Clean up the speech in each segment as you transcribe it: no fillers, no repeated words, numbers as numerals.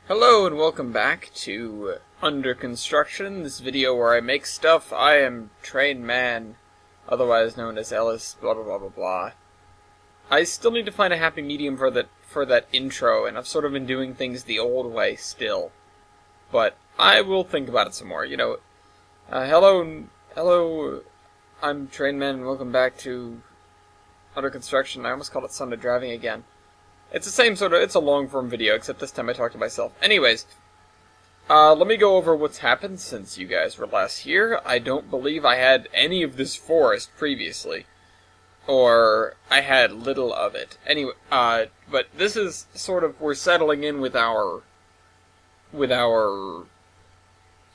Hello and welcome back to Under Construction, this video where I make stuff. I am Train Man, otherwise known as Ellis, blah blah blah blah blah. I still need to find a happy medium for that intro, and I've sort of been doing things the old way still. But I will think about it some more, hello, I'm Train Man and welcome back to Under Construction. I almost called it Sunday Driving again. It's the same it's a long-form video, except this time I talk to myself. Anyways, let me go over what's happened since you guys were last here. I don't believe I had any of this forest previously. Or, I had little of it. Anyway, but this is sort of, we're settling in with our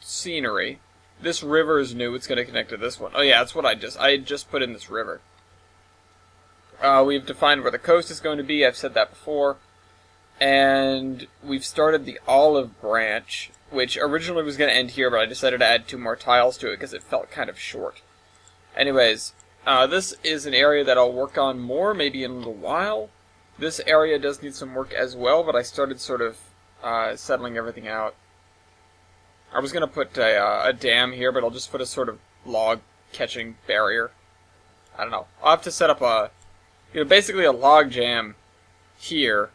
scenery. This river is new, it's going to connect to this one. Oh yeah, that's what I just put in this river. We've defined where the coast is going to be, I've said that before. And we've started the olive branch, which originally was going to end here, but I decided to add 2 more tiles to it because it felt kind of short. Anyways, this is an area that I'll work on more, maybe in a little while. This area does need some work as well, but I started sort of settling everything out. I was going to put a dam here, but I'll just put a sort of log catching barrier. I don't know. I'll have to set up basically a log jam here,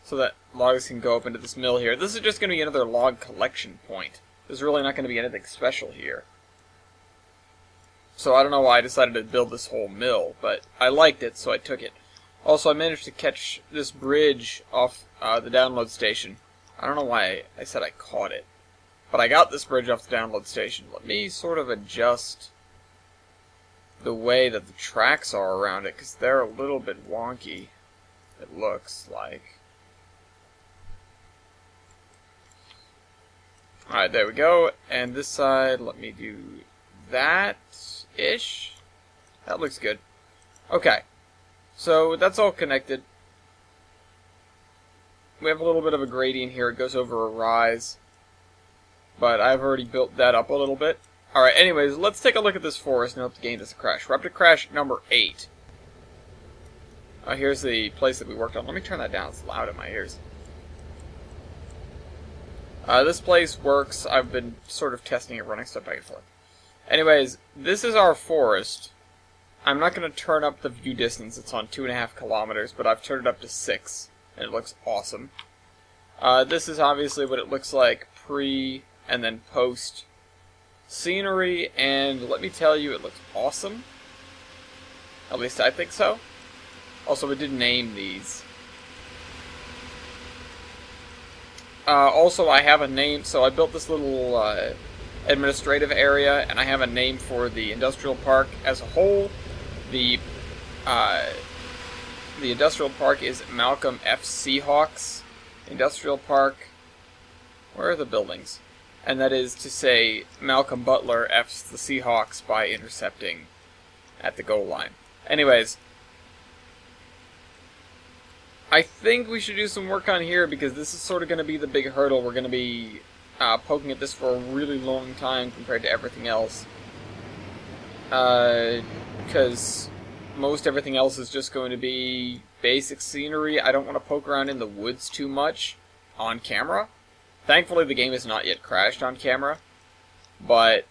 so that logs can go up into this mill here. This is just going to be another log collection point. There's really not going to be anything special here. So I don't know why I decided to build this whole mill, but I liked it, so I took it. Also, I managed to catch this bridge off the download station. I don't know why I said I caught it, but I got this bridge off the download station. Let me sort of adjust the way that the tracks are around it, because they're a little bit wonky, it looks like. Alright, there we go. And this side, let me do that-ish. That looks good. Okay. So, that's all connected. We have a little bit of a gradient here. It goes over a rise. But I've already built that up a little bit. Alright, anyways, let's take a look at this forest and hope the game doesn't crash. We're up to crash number 8. Here's the place that we worked on. Let me turn that down. It's loud in my ears. This place works. I've been sort of testing it, running stuff back and forth. Anyways, this is our forest. I'm not going to turn up the view distance. It's on 2.5 kilometers, but I've turned it up to 6, and it looks awesome. This is obviously what it looks like pre and then post scenery, and let me tell you, it looks awesome. At least I think so. Also, we did name these. Also, I have a name, so I built this little administrative area, and I have a name for the industrial park as a whole. The industrial park is Malcolm F. Seahawks Industrial Park. Where are the buildings? And that is to say, Malcolm Butler F's the Seahawks by intercepting at the goal line. Anyways, I think we should do some work on here, because this is sort of going to be the big hurdle. We're going to be poking at this for a really long time compared to everything else. Because most everything else is just going to be basic scenery. I don't want to poke around in the woods too much on camera. Thankfully, the game has not yet crashed on camera, but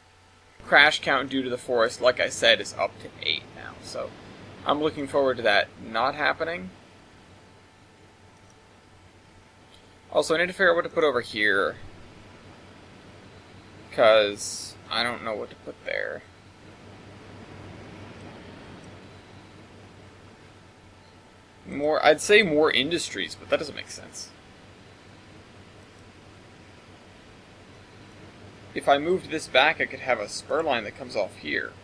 crash count due to the forest, like I said, is up to 8 now, so I'm looking forward to that not happening. Also, I need to figure out what to put over here, because I don't know what to put there. I'd say more industries, but that doesn't make sense. If I moved this back, I could have a spur line that comes off here.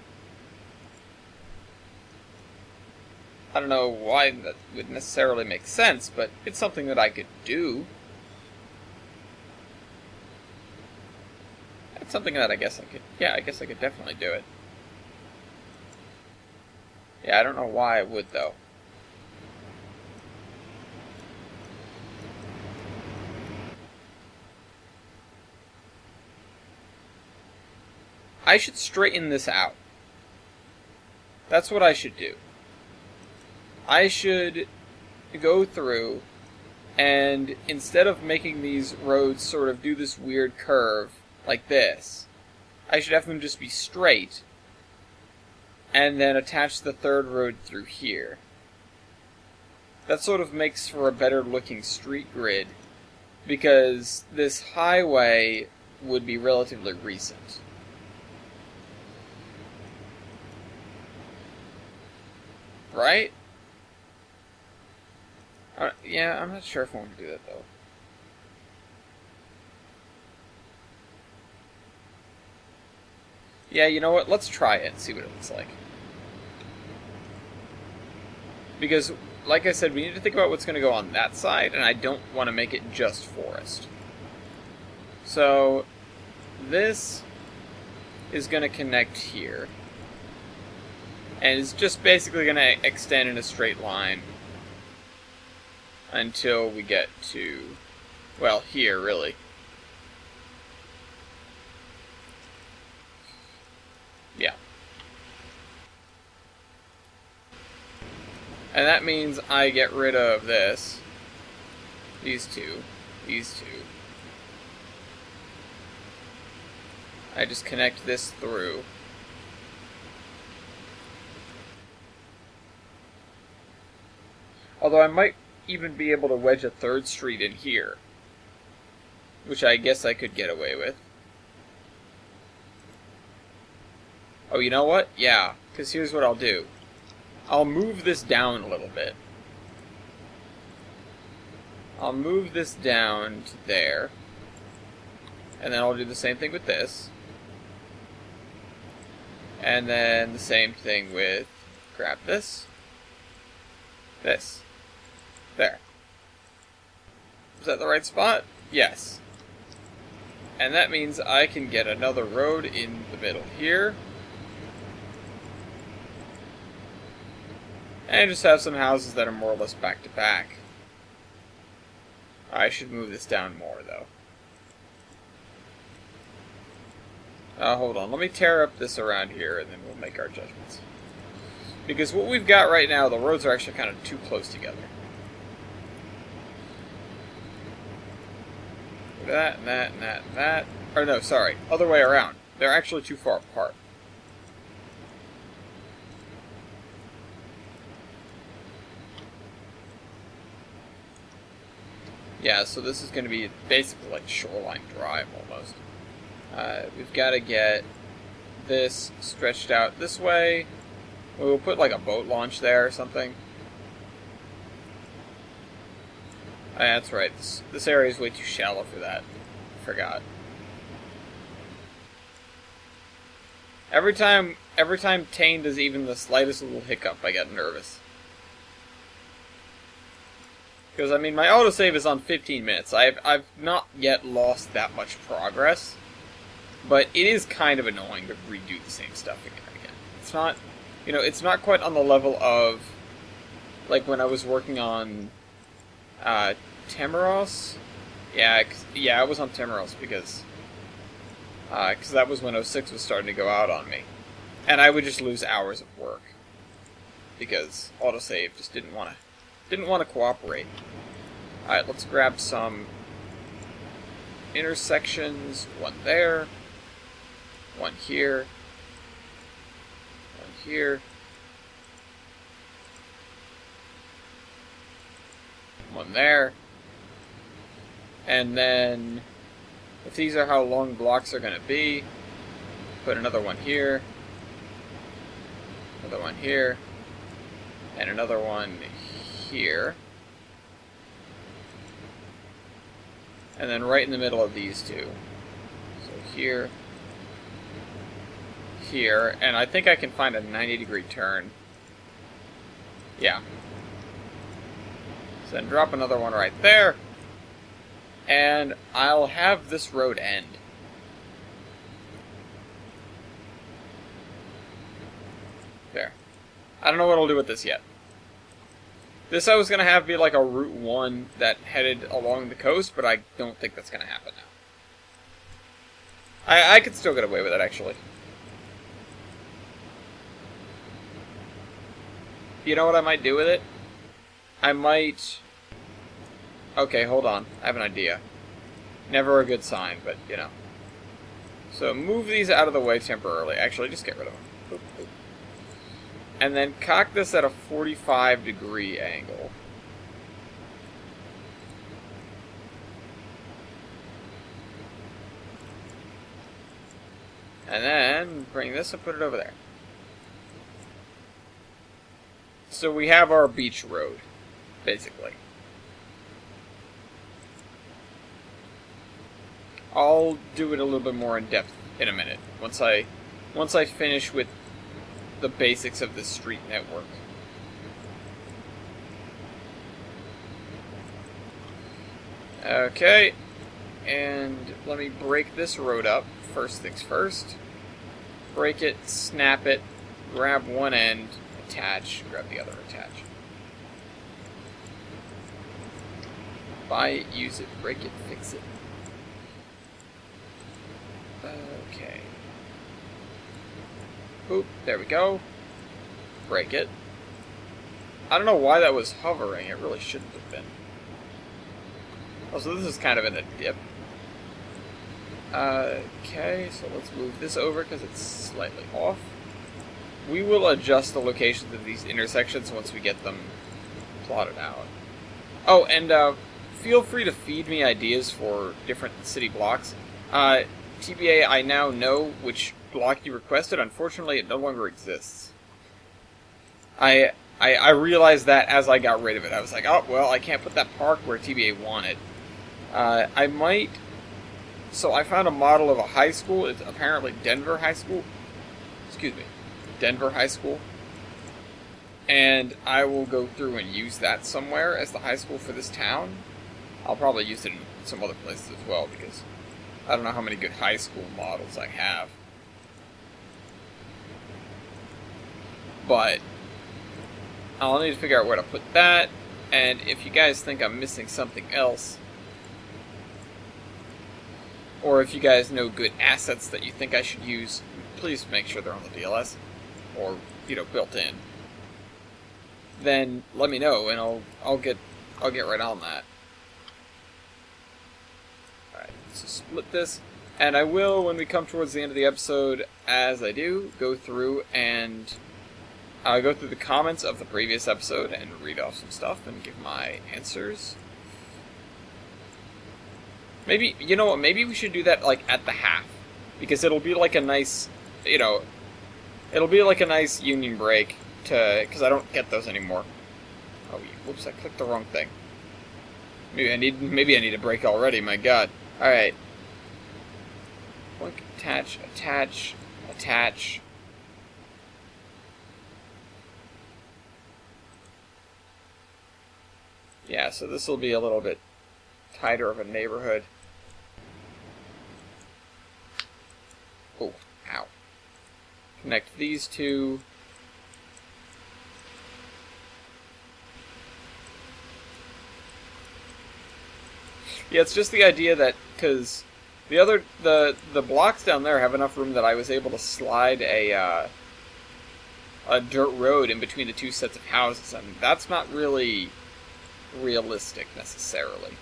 I don't know why that would necessarily make sense, but it's something that I could do. It's something that I guess I could definitely do it. Yeah, I don't know why I would, though. I should straighten this out. That's what I should do. I should go through And instead of making these roads sort of do this weird curve like this, I should have them just be straight and then attach the third road through here. That sort of makes for a better looking street grid, because this highway would be relatively recent. Right? Yeah, I'm not sure if I want to do that, though. Yeah, you know what? Let's try it and see what it looks like. Because, like I said, we need to think about what's going to go on that side, and I don't want to make it just forest. So, this is going to connect here. And it's just basically going to extend in a straight line until we get to, well, here, really. Yeah. And that means I get rid of this, these two. I just connect this through. Although I might even be able to wedge a third street in here, which I guess I could get away with. Oh, you know what? Yeah, because here's what I'll do. I'll move this down a little bit. I'll move this down to there. And then I'll do the same thing with this. And then the same thing with, grab this. This. There. Is that the right spot? Yes. And that means I can get another road in the middle here. And just have some houses that are more or less back to back. I should move this down more, though. Hold on. Let me tear up this around here, and then we'll make our judgments. Because what we've got right now, the roads are actually kind of too close together. That, and that, and that, and that. Or no, sorry. Other way around. They're actually too far apart. Yeah, so this is going to be basically like Shoreline Drive, almost. We've got to get this stretched out this way. We'll put like a boat launch there or something. That's right. This area is way too shallow for that. Forgot. Every time Tane does even the slightest little hiccup, I get nervous. Because, I mean, my autosave is on 15 minutes. I've not yet lost that much progress. But it is kind of annoying to redo the same stuff again and again. It's not, you know, it's not quite on the level of, like, when I was working on, Temeros? Yeah, I was on Temeros because that was when 06 was starting to go out on me. And I would just lose hours of work. Because autosave just didn't want to cooperate. Alright, let's grab some intersections. One there. One here. One here. One there. And then, if these are how long blocks are going to be, put another one here. Another one here. And another one here. And then right in the middle of these two. So here. Here. And I think I can find a 90-degree turn. Yeah. So then drop another one right there. And I'll have this road end. There. I don't know what I'll do with this yet. This I was going to have be like a Route 1 that headed along the coast, but I don't think that's going to happen now. I could still get away with it, actually. You know what I might do with it? I might Okay, hold on. I have an idea. Never a good sign, but, you know. So move these out of the way temporarily. Actually, just get rid of them. Boop, boop. And then cock this at a 45-degree angle. And then bring this and put it over there. So we have our beach road, basically. I'll do it a little bit more in depth in a minute, once I finish with the basics of the street network. Okay, and let me break this road up. First things first. Break it, snap it, grab one end, attach, grab the other, attach. Buy it, use it, break it, fix it. Okay. Oop, there we go. Break it. I don't know why that was hovering, it really shouldn't have been. Also, this is kind of in a dip. Okay, so let's move this over because it's slightly off. We will adjust the locations of these intersections once we get them plotted out. Oh, and feel free to feed me ideas for different city blocks. TBA, I now know which block you requested. Unfortunately, it no longer exists. I realized that as I got rid of it. I was like, oh, well, I can't put that park where TBA wanted. I might... So I found a model of a high school. It's apparently Denver High School. Excuse me. Denver High School. And I will go through and use that somewhere as the high school for this town. I'll probably use it in some other places as well, because I don't know how many good high school models I have. But I'll need to figure out where to put that. And if you guys think I'm missing something else, or if you guys know good assets that you think I should use, please make sure they're on the DLS, or, you know, built in. Then let me know, and I'll get right on that. Alright, so split this, and I will, when we come towards the end of the episode, as I do, go through and go through the comments of the previous episode and read off some stuff and give my answers. Maybe, you know what, maybe we should do that, like, at the half. Because it'll be like a nice, you know, it'll be like a nice union break to, because I don't get those anymore. Oh, whoops, I clicked the wrong thing. Maybe I need a break already, my god. Alright. Click, attach, attach, attach. Yeah, so this will be a little bit tighter of a neighborhood. Oh, ow. Connect these two. Yeah, it's just the idea that, because the blocks down there have enough room that I was able to slide a dirt road in between the two sets of houses, and that's not really realistic necessarily.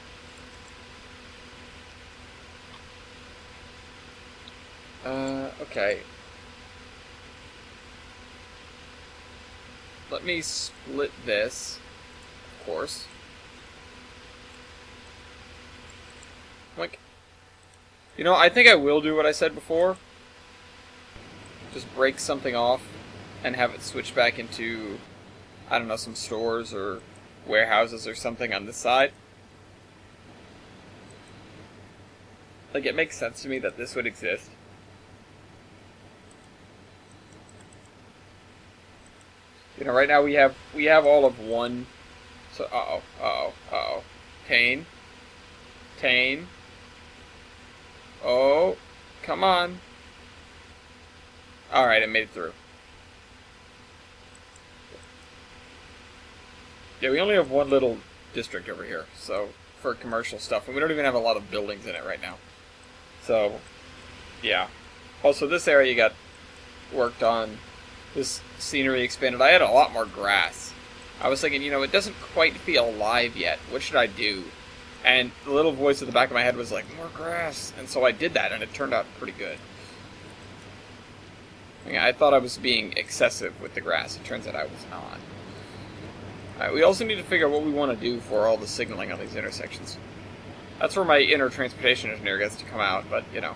Okay. Let me split this, of course. Like, you know, I think I will do what I said before. Just break something off and have it switch back into, I don't know, some stores or warehouses or something on this side. Like, it makes sense to me that this would exist. You know, right now we have all of one. So, Tane. Oh, come on. Alright, I made it through. Yeah, we only have one little district over here, so, for commercial stuff, and we don't even have a lot of buildings in it right now. So, yeah. Also, this area got worked on. This scenery expanded. I had a lot more grass. I was thinking, you know, it doesn't quite feel alive yet. What should I do? And the little voice at the back of my head was like, more grass. And so I did that, and it turned out pretty good. I thought I was being excessive with the grass. It turns out I was not. Alright, we also need to figure out what we want to do for all the signaling on these intersections. That's where my inner transportation engineer gets to come out, but, you know,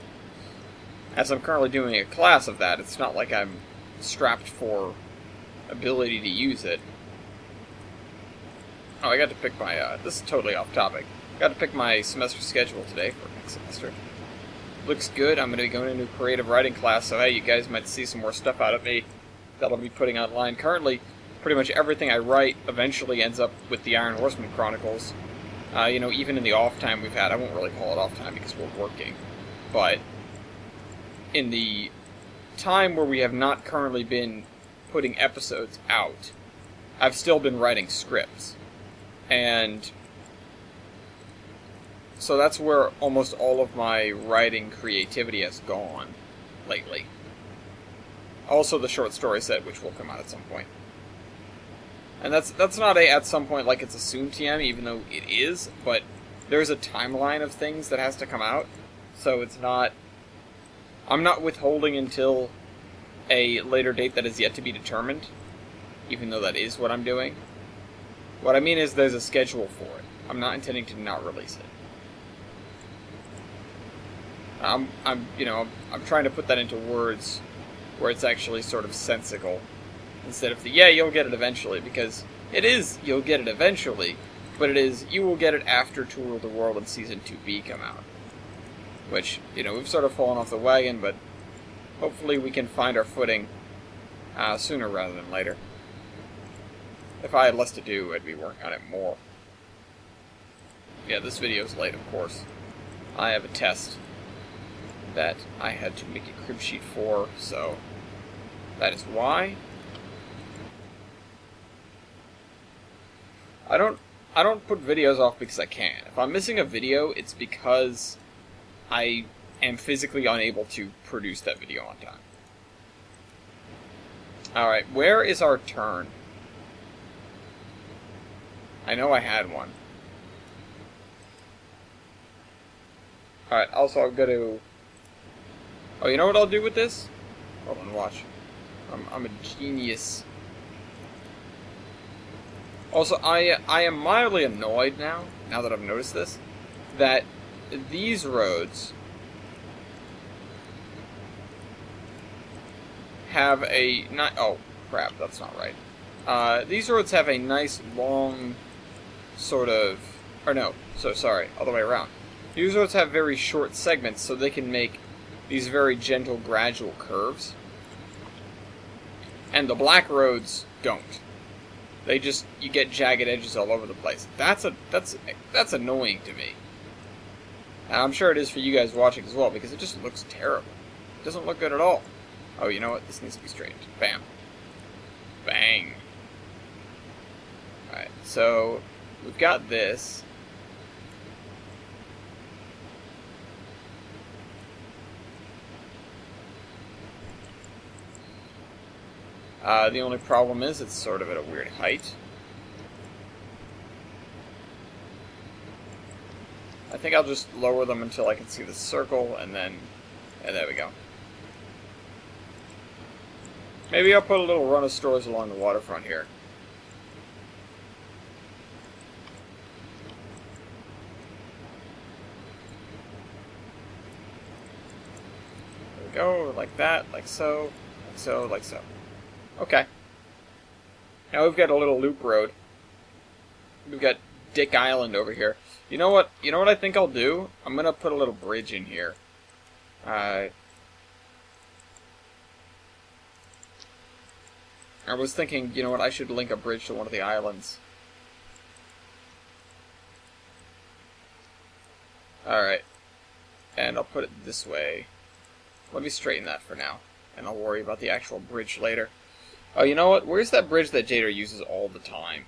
as I'm currently doing a class of that, it's not like I'm strapped for ability to use it. Oh, I got to pick my, this is totally off topic. Got to pick my semester schedule today for next semester. Looks good. I'm going to be going into a creative writing class, so hey, you guys might see some more stuff out of me that I'll be putting online. Currently, pretty much everything I write eventually ends up with the Iron Horseman Chronicles. You know, even in the off time we've had, I won't really call it off time because we're working, but in the time where we have not currently been putting episodes out, I've still been writing scripts. And so that's where almost all of my writing creativity has gone lately. Also the short story set, which will come out at some point. And that's not a at some point like it's a soon TM, even though it is, but there's a timeline of things that has to come out. So it's not... I'm not withholding until a later date that is yet to be determined, even though that is what I'm doing. What I mean is there's a schedule for it. I'm not intending to not release it. I'm trying to put that into words where it's actually sort of sensical, instead of the, yeah, you'll get it eventually, because it is, you'll get it eventually, but it is, you will get it after Tour of the World and Season 2B come out. Which, you know, we've sort of fallen off the wagon, but hopefully we can find our footing sooner rather than later. If I had less to do, I'd be working on it more. Yeah, this video's late, of course. I have a test that I had to make a crib sheet for, so that is why. I don't put videos off because I can. If I'm missing a video, it's because I am physically unable to produce that video on time. Alright, where is our turn? I know I had one. Alright, also I'm gonna... Oh, you know what I'll do with this? Hold on, watch. I'm a genius. Also, I am mildly annoyed now that I've noticed this, that these roads have a... oh, crap, that's not right. These roads have a nice long sort of... Or no, so sorry, all the way around. These roads have very short segments, so they can make these very gentle, gradual curves. And the black roads don't. They just, you get jagged edges all over the place. That's annoying to me. And I'm sure it is for you guys watching as well, because it just looks terrible. It doesn't look good at all. Oh, you know what? This needs to be straightened. Bam. Bang. Alright, so we've got this. The only problem is it's sort of at a weird height. I think I'll just lower them until I can see the circle, and then... yeah, there we go. Maybe I'll put a little run of stores along the waterfront here. There we go, like that, like so, like so, like so. Okay. Now we've got a little loop road. We've got Dick Island over here. You know what? You know what I think I'll do? I'm gonna put a little bridge in here. I was thinking, you know what? I should link a bridge to one of the islands. Alright. And I'll put it this way. Let me straighten that for now. And I'll worry about the actual bridge later. Oh, you know what? Where's that bridge that Jader uses all the time?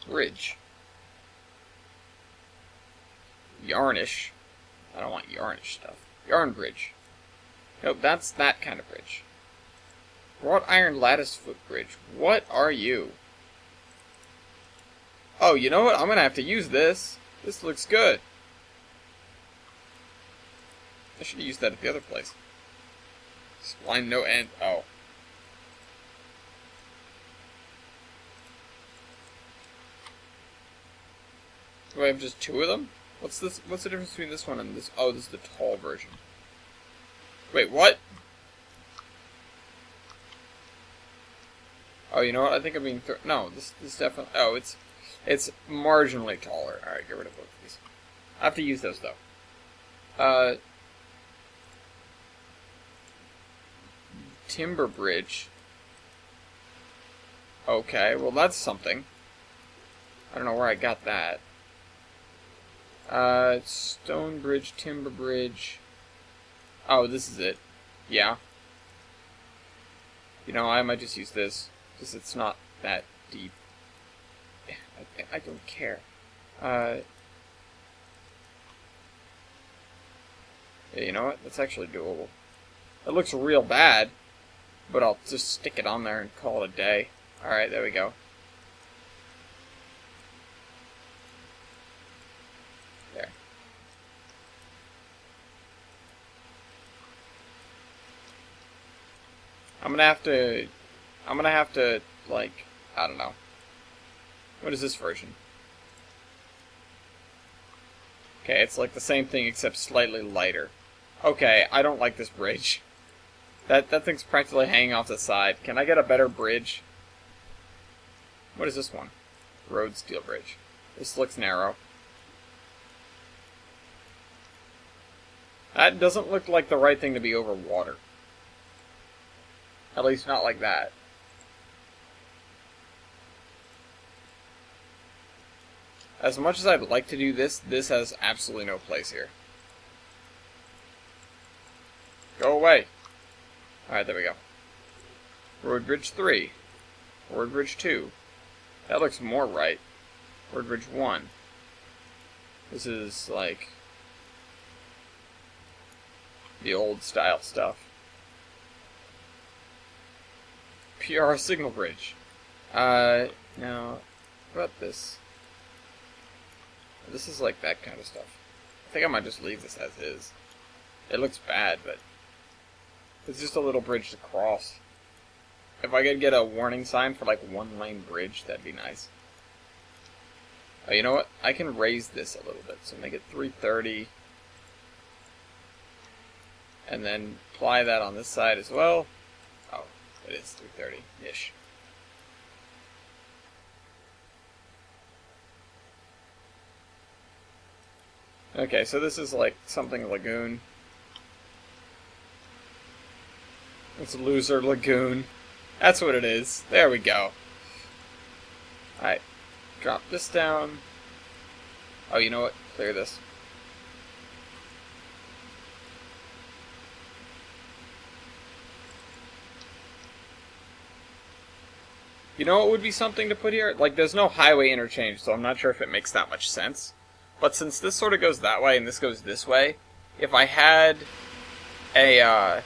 Bridge. Yarnish. I don't want Yarnish stuff. Yarn bridge. Nope, that's that kind of bridge. Wrought iron lattice foot bridge. What are you? Oh, you know what? I'm gonna have to use this. This looks good. I should have used that at the other place. Spline no end. Oh. Do I have just two of them? What's this? What's the difference between this one and this? Oh, this is the tall version. Wait, what? Oh, you know what? I think I'm being... No, this definitely... Oh, it's marginally taller. Alright, get rid of both of these. I have to use those, though. Timber bridge. Okay, well that's something. I don't know where I got that. Stone bridge, timber bridge. Oh, this is it. Yeah. You know, I might just use this, because it's not that deep. I don't care. Yeah, you know what? That's actually doable. It looks real bad, but I'll just stick it on there and call it a day. Alright, there we go. There. I'm gonna have to, like, I don't know. What is this version? Okay, it's like the same thing except slightly lighter. Okay, I don't like this bridge. That thing's practically hanging off the side. Can I get a better bridge? What is this one? Road steel bridge. This looks narrow. That doesn't look like the right thing to be over water. At least not like that. As much as I'd like to do this, this has absolutely no place here. Go away. Alright, there we go. Road bridge 3. Road bridge 2. That looks more right. Road bridge 1. This is like the old style stuff. PR signal bridge. Now, what about this? This is like that kind of stuff. I think I might just leave this as is. It looks bad, but it's just a little bridge to cross. If I could get a warning sign for like one lane bridge, that'd be nice. Oh, you know what? I can raise this a little bit, so make it 330. And then apply that on this side as well. Oh, it is 330-ish. Okay, so this is like something lagoon. It's Loser Lagoon. That's what it is. There we go. Alright. Drop this down. Oh, you know what? Clear this. You know what would be something to put here? Like, there's no highway interchange, so I'm not sure if it makes that much sense. But since this sort of goes that way and this goes this way, if I had a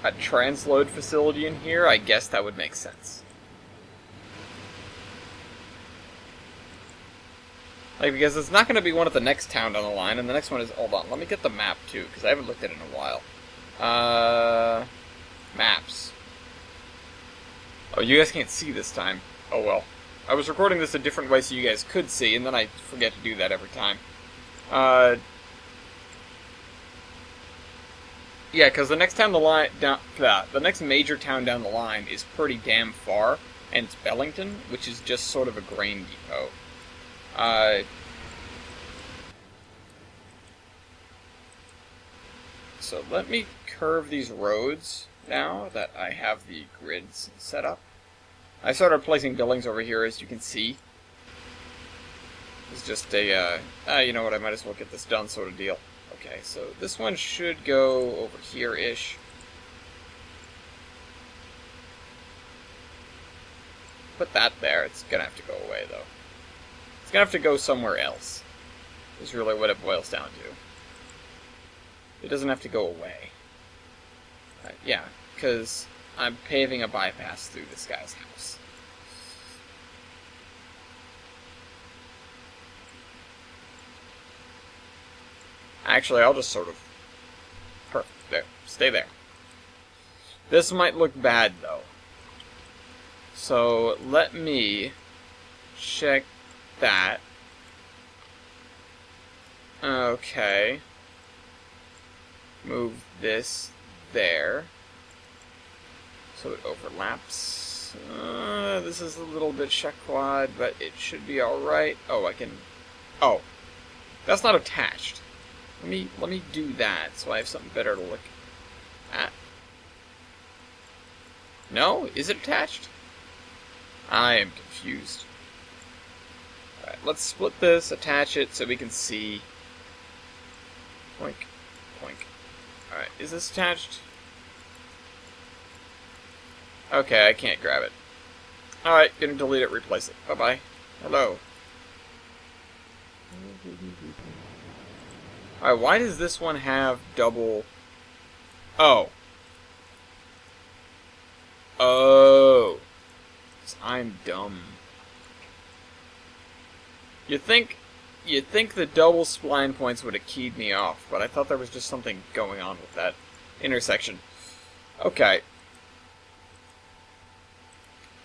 transload facility in here, I guess that would make sense. Like, because it's not going to be one at the next town down the line, and the next one is... Hold on, let me get the map, too, because I haven't looked at it in a while. Maps. Oh, you guys can't see this time. Oh, well. I was recording this a different way so you guys could see, and then I forget to do that every time. Yeah, because the next town the next major town down the line is pretty damn far, and it's Bellington, which is just sort of a grain depot. So let me curve these roads now that I have the grids set up. I started placing buildings over here, as you can see. It's just a, you know what, I might as well get this done sort of deal. Okay, so this one should go over here-ish. Put that there. It's gonna have to go away, though. It's gonna have to go somewhere else. Is really what it boils down to. It doesn't have to go away. Yeah, because I'm paving a bypass through this guy's house. Actually, I'll just sort of... Perfect. There. Stay there. This might look bad, though. So, let me check that. Okay. Move this there. So it overlaps. This is a little bit shakwad, but it should be alright. Oh, I can... Oh. That's not attached. Let me do that so I have something better to look at. No? Is it attached? I am confused. Alright, let's split this, attach it so we can see. Poink. Poink. Alright, is this attached? Okay, I can't grab it. Alright, gonna delete it, replace it. Bye-bye. Hello. Alright, why does this one have double... Oh. Oh. I'm dumb. You'd think the double spline points would have keyed me off, but I thought there was just something going on with that intersection. Okay.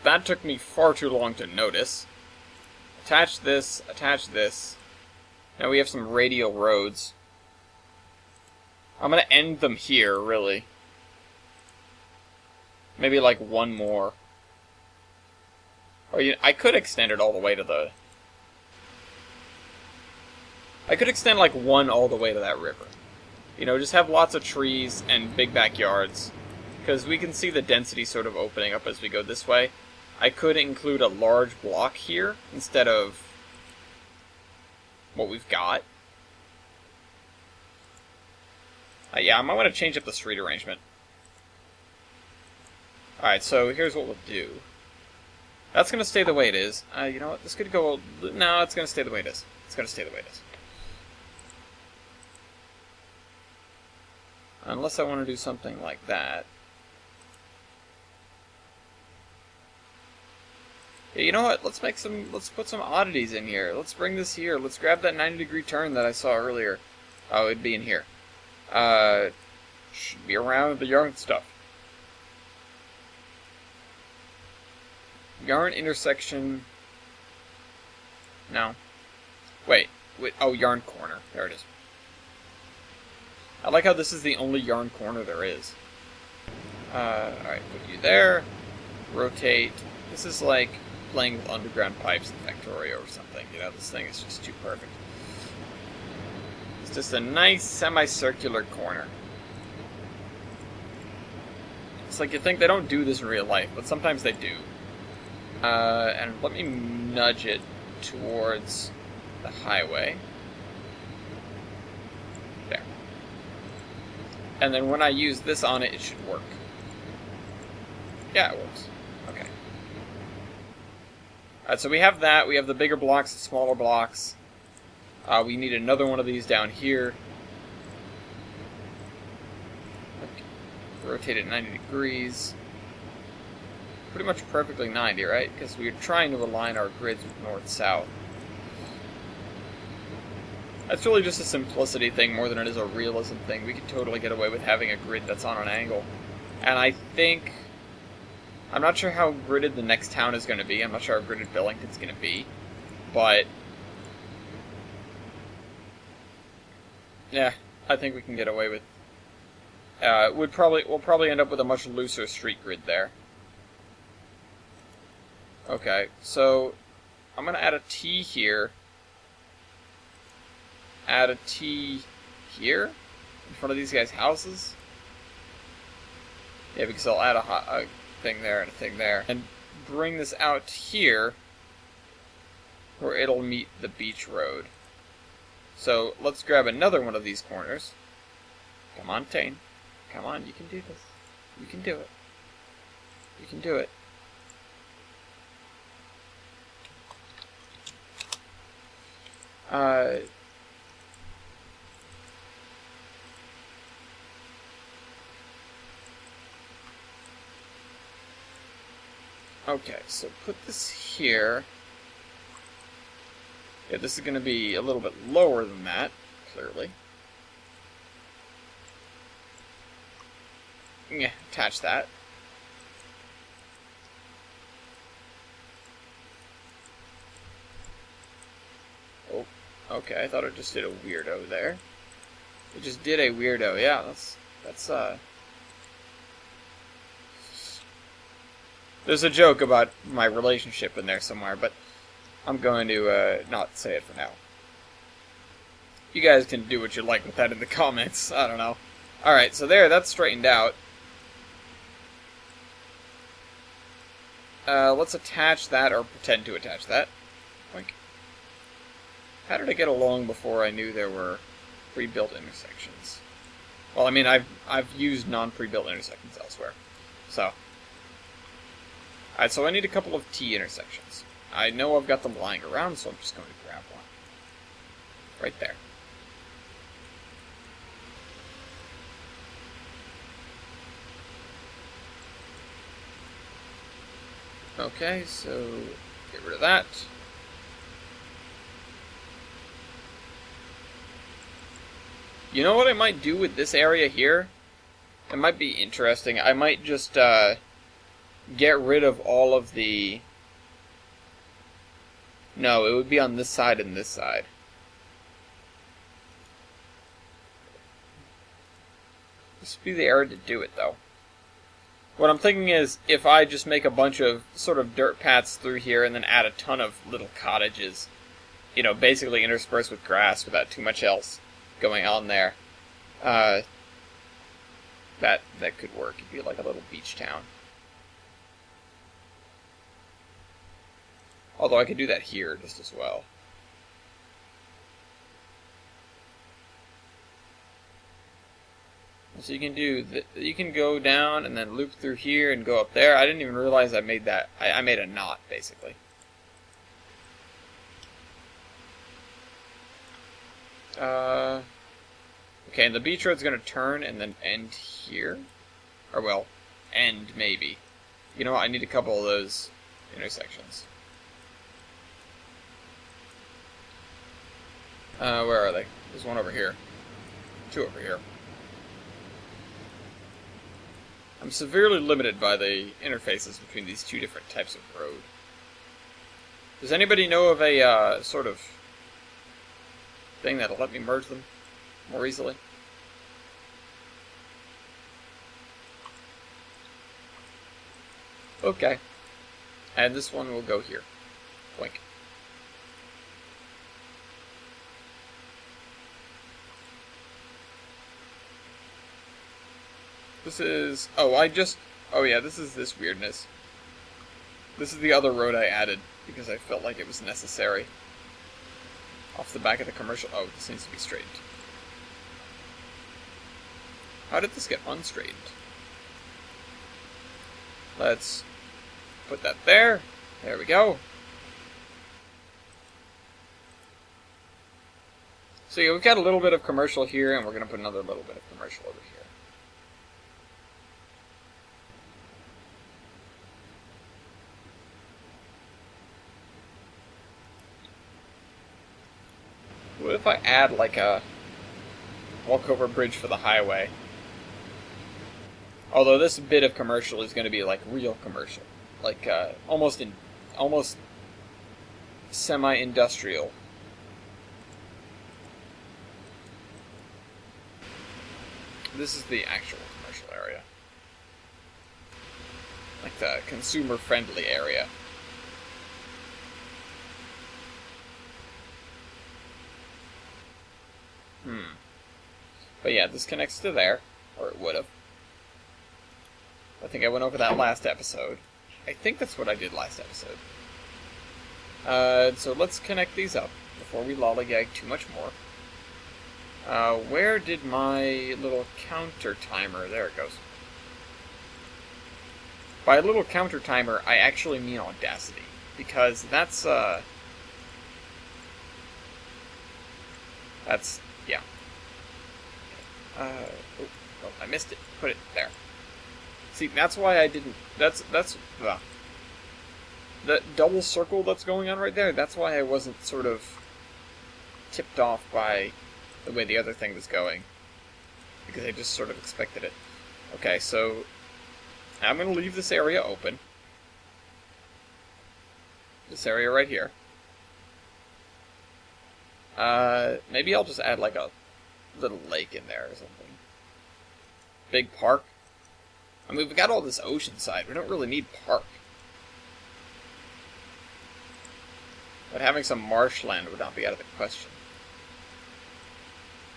That took me far too long to notice. Attach this, attach this. Now we have some radial roads. I'm gonna end them here, really. Maybe like one more. Or I could extend it all the way to the... I could extend like one all the way to that river. You know, just have lots of trees and big backyards. Because we can see the density sort of opening up as we go this way. I could include a large block here instead of what we've got. Yeah, I might want to change up the street arrangement. Alright, so here's what we'll do. That's going to stay the way it is. You know what? This could go... No, it's going to stay the way it is. It's going to stay the way it is. Unless I want to do something like that. Yeah, you know what? Let's put some oddities in here. Let's bring this here. Let's grab that 90-degree turn that I saw earlier. Oh, it'd be in here. Should be around the yarn stuff. Yarn intersection. No. Wait. Oh, yarn corner. There it is. I like how this is the only yarn corner there is. Alright, put you there. Rotate. This is like playing with underground pipes in Factorio or something. You know, this thing is just too perfect. It's just a nice semicircular corner. It's like you think they don't do this in real life, but sometimes they do. And let me nudge it towards the highway. There. And then when I use this on it, it should work. Yeah, it works. Okay. Alright, so we have that. We have the bigger blocks, the smaller blocks. We need another one of these down here. Rotate it 90 degrees. Pretty much perfectly 90, right? Because we're trying to align our grids with north-south. That's really just a simplicity thing more than it is a realism thing. We could totally get away with having a grid that's on an angle. And I think... I'm not sure how gridded the next town is going to be. I'm not sure how gridded Billington's going to be. But... yeah, I think we can get away with... we'll probably end up with a much looser street grid there. Okay, so I'm going to add a T here. Add a T here in front of these guys' houses. Yeah, because I'll add a thing there and a thing there. And bring this out here where it'll meet the beach road. So let's grab another one of these corners. Come on, Tane. Come on, you can do this. You can do it. You can do it. Okay, so put this here. Yeah, this is going to be a little bit lower than that, clearly. attach that. Oh, okay, I thought it just did a weirdo there. It just did a weirdo, yeah, that's there's a joke about my relationship in there somewhere, but I'm going to not say it for now. You guys can do what you like with that in the comments. I don't know. Alright, so that's straightened out. Let's attach that, or pretend to attach that. Boink. How did I get along before I knew there were pre-built intersections? Well, I mean, I've used non-pre-built intersections elsewhere. So. Alright, so I need a couple of T intersections. I know I've got them lying around, so I'm just going to grab one. Right there. Okay, so get rid of that. You know what I might do with this area here? It might be interesting. I might just get rid of all of the... No, it would be on this side and this side. This would be the area to do it, though. What I'm thinking is, if I just make a bunch of sort of dirt paths through here and then add a ton of little cottages, you know, basically interspersed with grass without too much else going on there, that could work. It'd be like a little beach town. Although I could do that here just as well. So you can do you can go down and then loop through here and go up there. I didn't even realize I made that. I made a knot basically. Okay, and the beach road's gonna turn and then end here, or well, end maybe. You know what? I need a couple of those intersections. Where are they? There's one over here. Two over here. I'm severely limited by the interfaces between these two different types of road. Does anybody know of a sort of thing that'll let me merge them more easily? Okay. And this one will go here. Blink. This is... Oh yeah, this is this weirdness. This is the other road I added because I felt like it was necessary. Off the back of the commercial... Oh, this needs to be straightened. How did this get unstraightened? Let's put that there. There we go. So yeah, we've got a little bit of commercial here, and we're going to put another little bit of commercial over here. What if I add like a walkover bridge for the highway? Although this bit of commercial is going to be like real commercial, like almost semi-industrial. This is the actual commercial area, like the consumer-friendly area. But yeah, this connects to there, or it would have. I think I went over that last episode. I think that's what I did last episode. So let's connect these up before we lollygag too much more. Where did my little counter timer... There it goes. By little counter timer, I actually mean Audacity, because that's, yeah. Oh, I missed it. Put it there. See, that's why I didn't... That's the double circle that's going on right there, that's why I wasn't sort of tipped off by the way the other thing was going. Because I just sort of expected it. Okay, so I'm going to leave this area open. This area right here. Maybe I'll just add like a little lake in there or something. Big park. I mean, we've got all this ocean side. We don't really need park. But having some marshland would not be out of the question.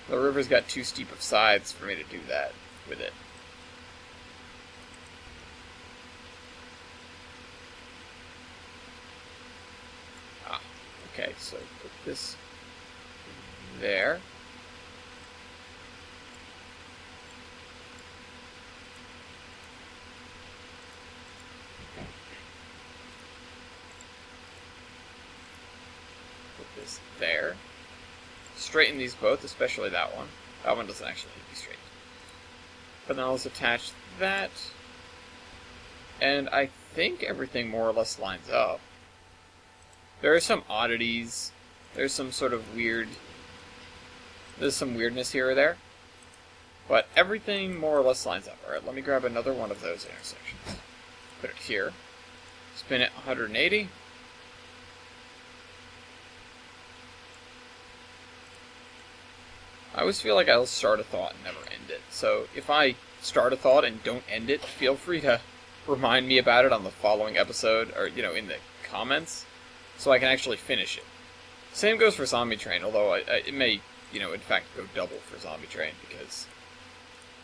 The river's got too steep of sides for me to do that with it. Ah, okay, so put this there. Put this there. Straighten these both, especially that one. That one doesn't actually need to be straight. But then I'll just attach that. And I think everything more or less lines up. There are some oddities. There's some sort of weird... There's some weirdness here or there. But everything more or less lines up. Alright, let me grab another one of those intersections. Put it here. Spin it 180. I always feel like I'll start a thought and never end it. So if I start a thought and don't end it, feel free to remind me about it on the following episode, or, you know, in the comments, so I can actually finish it. Same goes for Zombie Train, although it may, you know, in fact go double for Zombie Train, because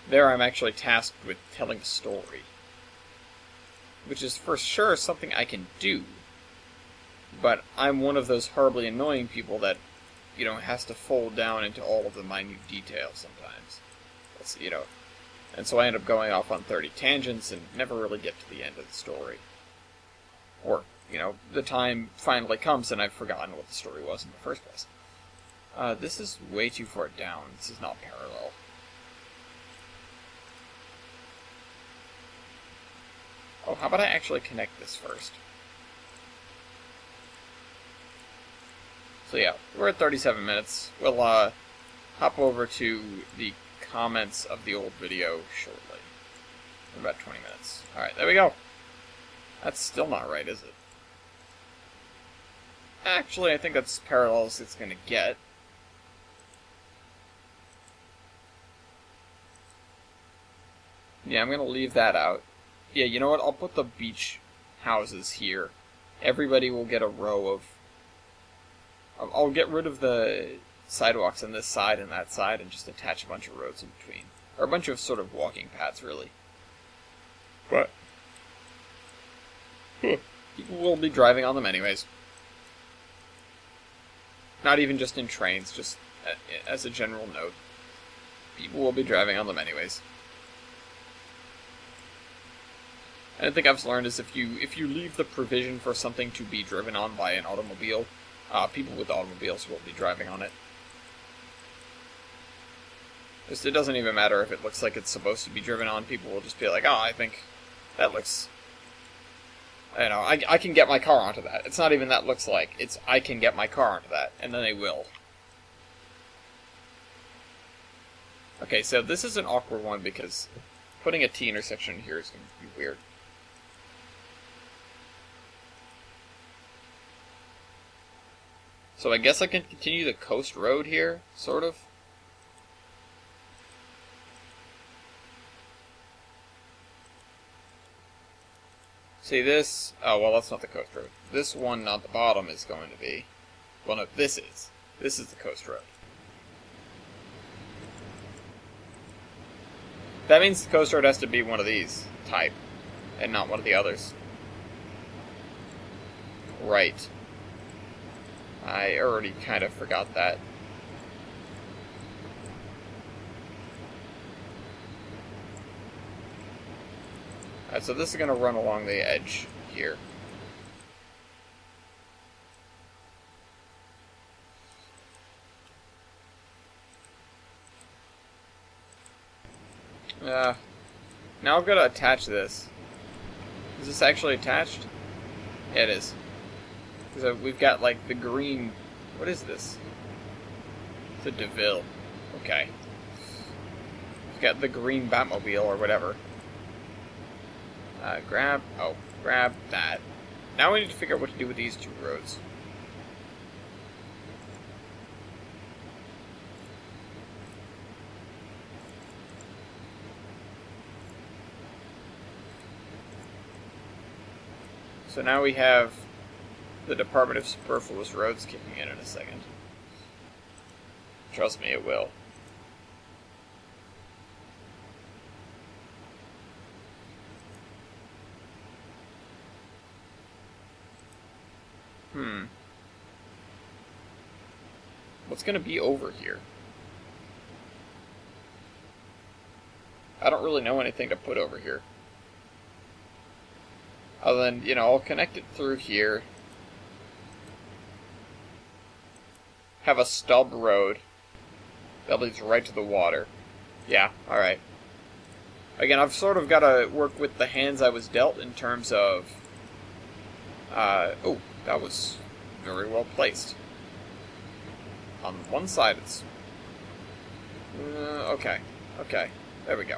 there I'm actually tasked with telling a story. Which is for sure something I can do, but I'm one of those horribly annoying people that, you know, has to fold down into all of the minute details sometimes. You know, and so I end up going off on 30 tangents and never really get to the end of the story. Or, you know, the time finally comes and I've forgotten what the story was in the first place. This is way too far down. This is not parallel. Oh, how about I actually connect this first? So yeah, we're at 37 minutes. We'll hop over to the comments of the old video shortly. In about 20 minutes. Alright, there we go. That's still not right, is it? Actually, I think that's as parallel as it's going to get. Yeah, I'm going to leave that out. Yeah, you know what? I'll put the beach houses here. Everybody will get a row of... I'll get rid of the sidewalks on this side and that side and just attach a bunch of roads in between. Or a bunch of sort of walking paths, really. But people will be driving on them anyways. Not even just in trains, just as a general note. People will be driving on them anyways. And I think I've learned is if you leave the provision for something to be driven on by an automobile, people with automobiles will be driving on it. It doesn't even matter if it looks like it's supposed to be driven on. People will just be like, oh, I think that looks... You know, I can get my car onto that. It's not even that looks like. It's I can get my car onto that. And then they will. Okay, so this is an awkward one because putting a T intersection here is going to be weird. So I guess I can continue the coast road here, sort of. See this? Oh, well, that's not the coast road. This one on the bottom is going to be... Well, no, this is. This is the coast road. That means the coast road has to be one of these type, and not one of the others. Right. I already kind of forgot that. Alright, so this is going to run along the edge here. Now I've got to attach this. Is this actually attached? Yeah, it is. So we've got like the green... What is this? It's a DeVille. Okay. Got the green Batmobile or whatever. Grab that. Now we need to figure out what to do with these two roads. So now we have the Department of Superfluous Roads kicking in a second. Trust me, it will. What's going to be over here? I don't really know anything to put over here. Other than, you know, I'll connect it through here. Have a stub road that leads right to the water. Yeah, alright. Again, I've sort of got to work with the hands I was dealt in terms of... oh, that was very well placed. On one side, it's... okay, there we go.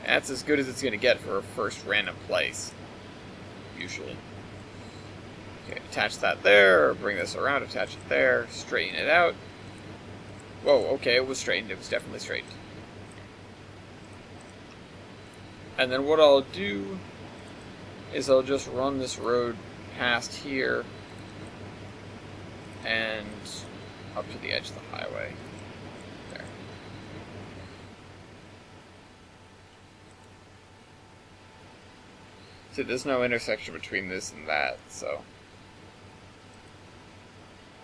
That's as good as it's going to get for a first random place, usually. Okay, attach that there, bring this around, attach it there, straighten it out. Whoa, okay, it was straightened, it was definitely straightened. And then what I'll do is I'll just run this road past here and up to the edge of the highway. There. See, there's no intersection between this and that, so...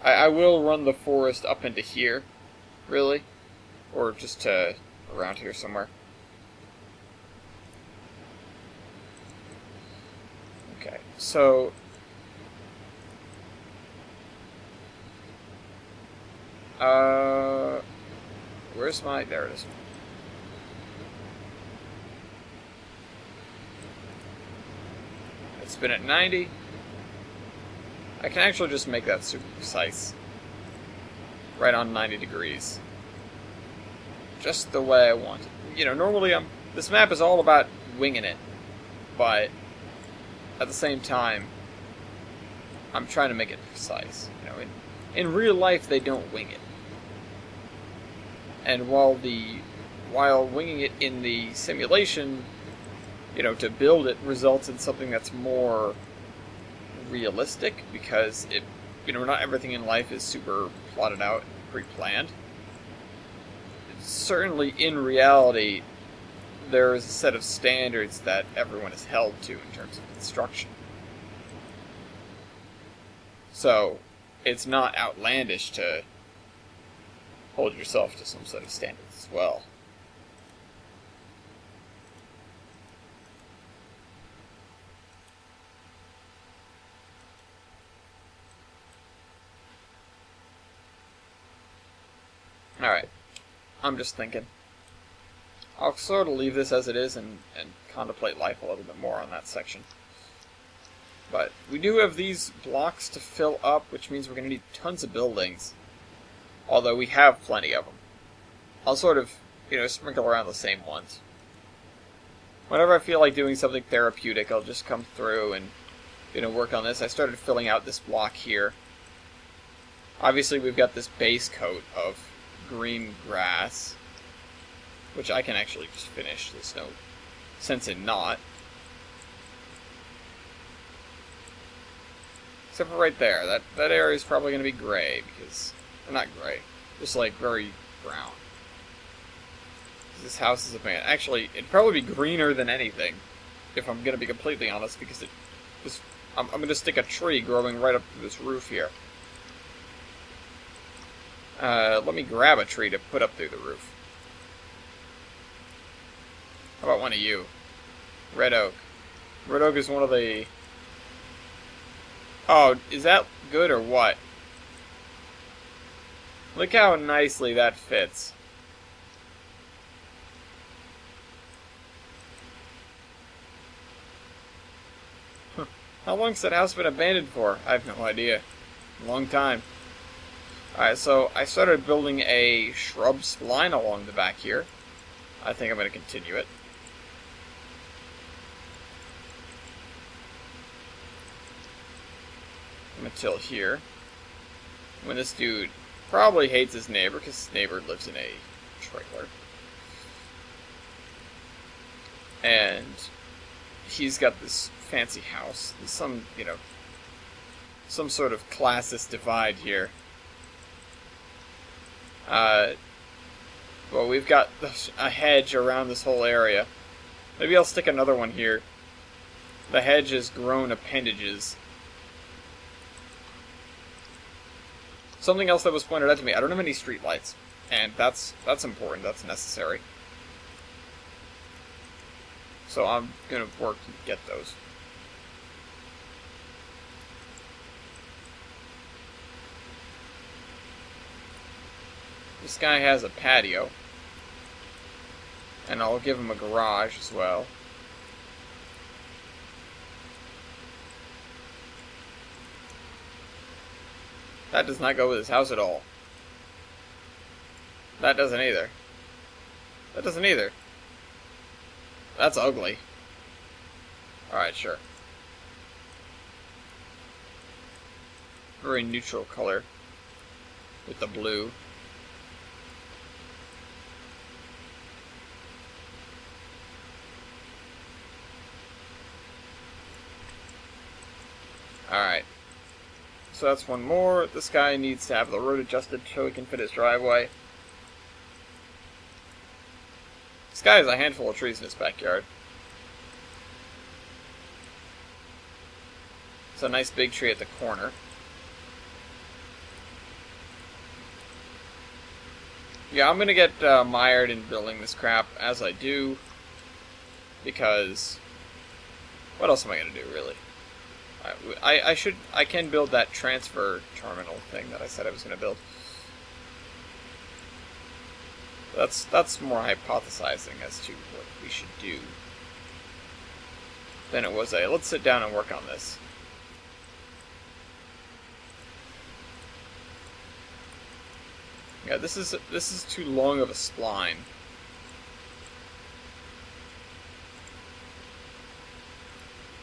I will run the forest up into here, really. Or just to around here somewhere. Okay, so... where's my... there it is. It's been at 90. I can actually just make that super precise. Right on 90 degrees. Just the way I want it. You know, normally this map is all about winging it. But at the same time, I'm trying to make it precise. You know, in real life, they don't wing it. And while winging it in the simulation, you know, to build it results in something that's more realistic, because it, you know, not everything in life is super plotted out, pre-planned. Certainly, in reality, there is a set of standards that everyone is held to in terms of construction. So, it's not outlandish to hold yourself to some set of standards as well. Alright, I'm just thinking. I'll sort of leave this as it is and contemplate life a little bit more on that section. But we do have these blocks to fill up, which means we're going to need tons of buildings. Although we have plenty of them. I'll sort of, you know, sprinkle around the same ones. Whenever I feel like doing something therapeutic, I'll just come through and, you know, work on this. I started filling out this block here. Obviously, we've got this base coat of green grass, which I can actually just finish. There's no sense in not. Except for right there. That area is probably going to be gray, because... not gray. Just, like, very brown. This house is a man. Actually, it'd probably be greener than anything, if I'm going to be completely honest, because it just... I'm going to stick a tree growing right up to this roof here. Let me grab a tree to put up through the roof. How about one of you? Red oak. Red oak is one of the... oh, is that good or what? Look how nicely that fits. How long's that house been abandoned for? I have no idea. A long time. Alright, so I started building a shrub spline along the back here. I think I'm going to continue it. Until here. When this dude probably hates his neighbor, because his neighbor lives in a trailer. And he's got this fancy house. There's some, some sort of classist divide here. Well, we've got a hedge around this whole area. Maybe I'll stick another one here. The hedge has grown appendages. Something else that was pointed out to me, I don't have any streetlights. And that's important, that's necessary. So I'm going to work to get those. This guy has a patio. And I'll give him a garage as well. That does not go with his house at all. That doesn't either. That doesn't either. That's ugly. Alright, sure. Very neutral color with the blue. Alright. So that's one more. This guy needs to have the road adjusted so he can fit his driveway. This guy has a handful of trees in his backyard. It's a nice big tree at the corner. Yeah, I'm gonna get mired in building this crap as I do. Because what else am I gonna do, really? I can build that transfer terminal thing that I said I was gonna build. That's more hypothesizing as to what we should do than it was a let's sit down and work on this. Yeah, this is too long of a spline.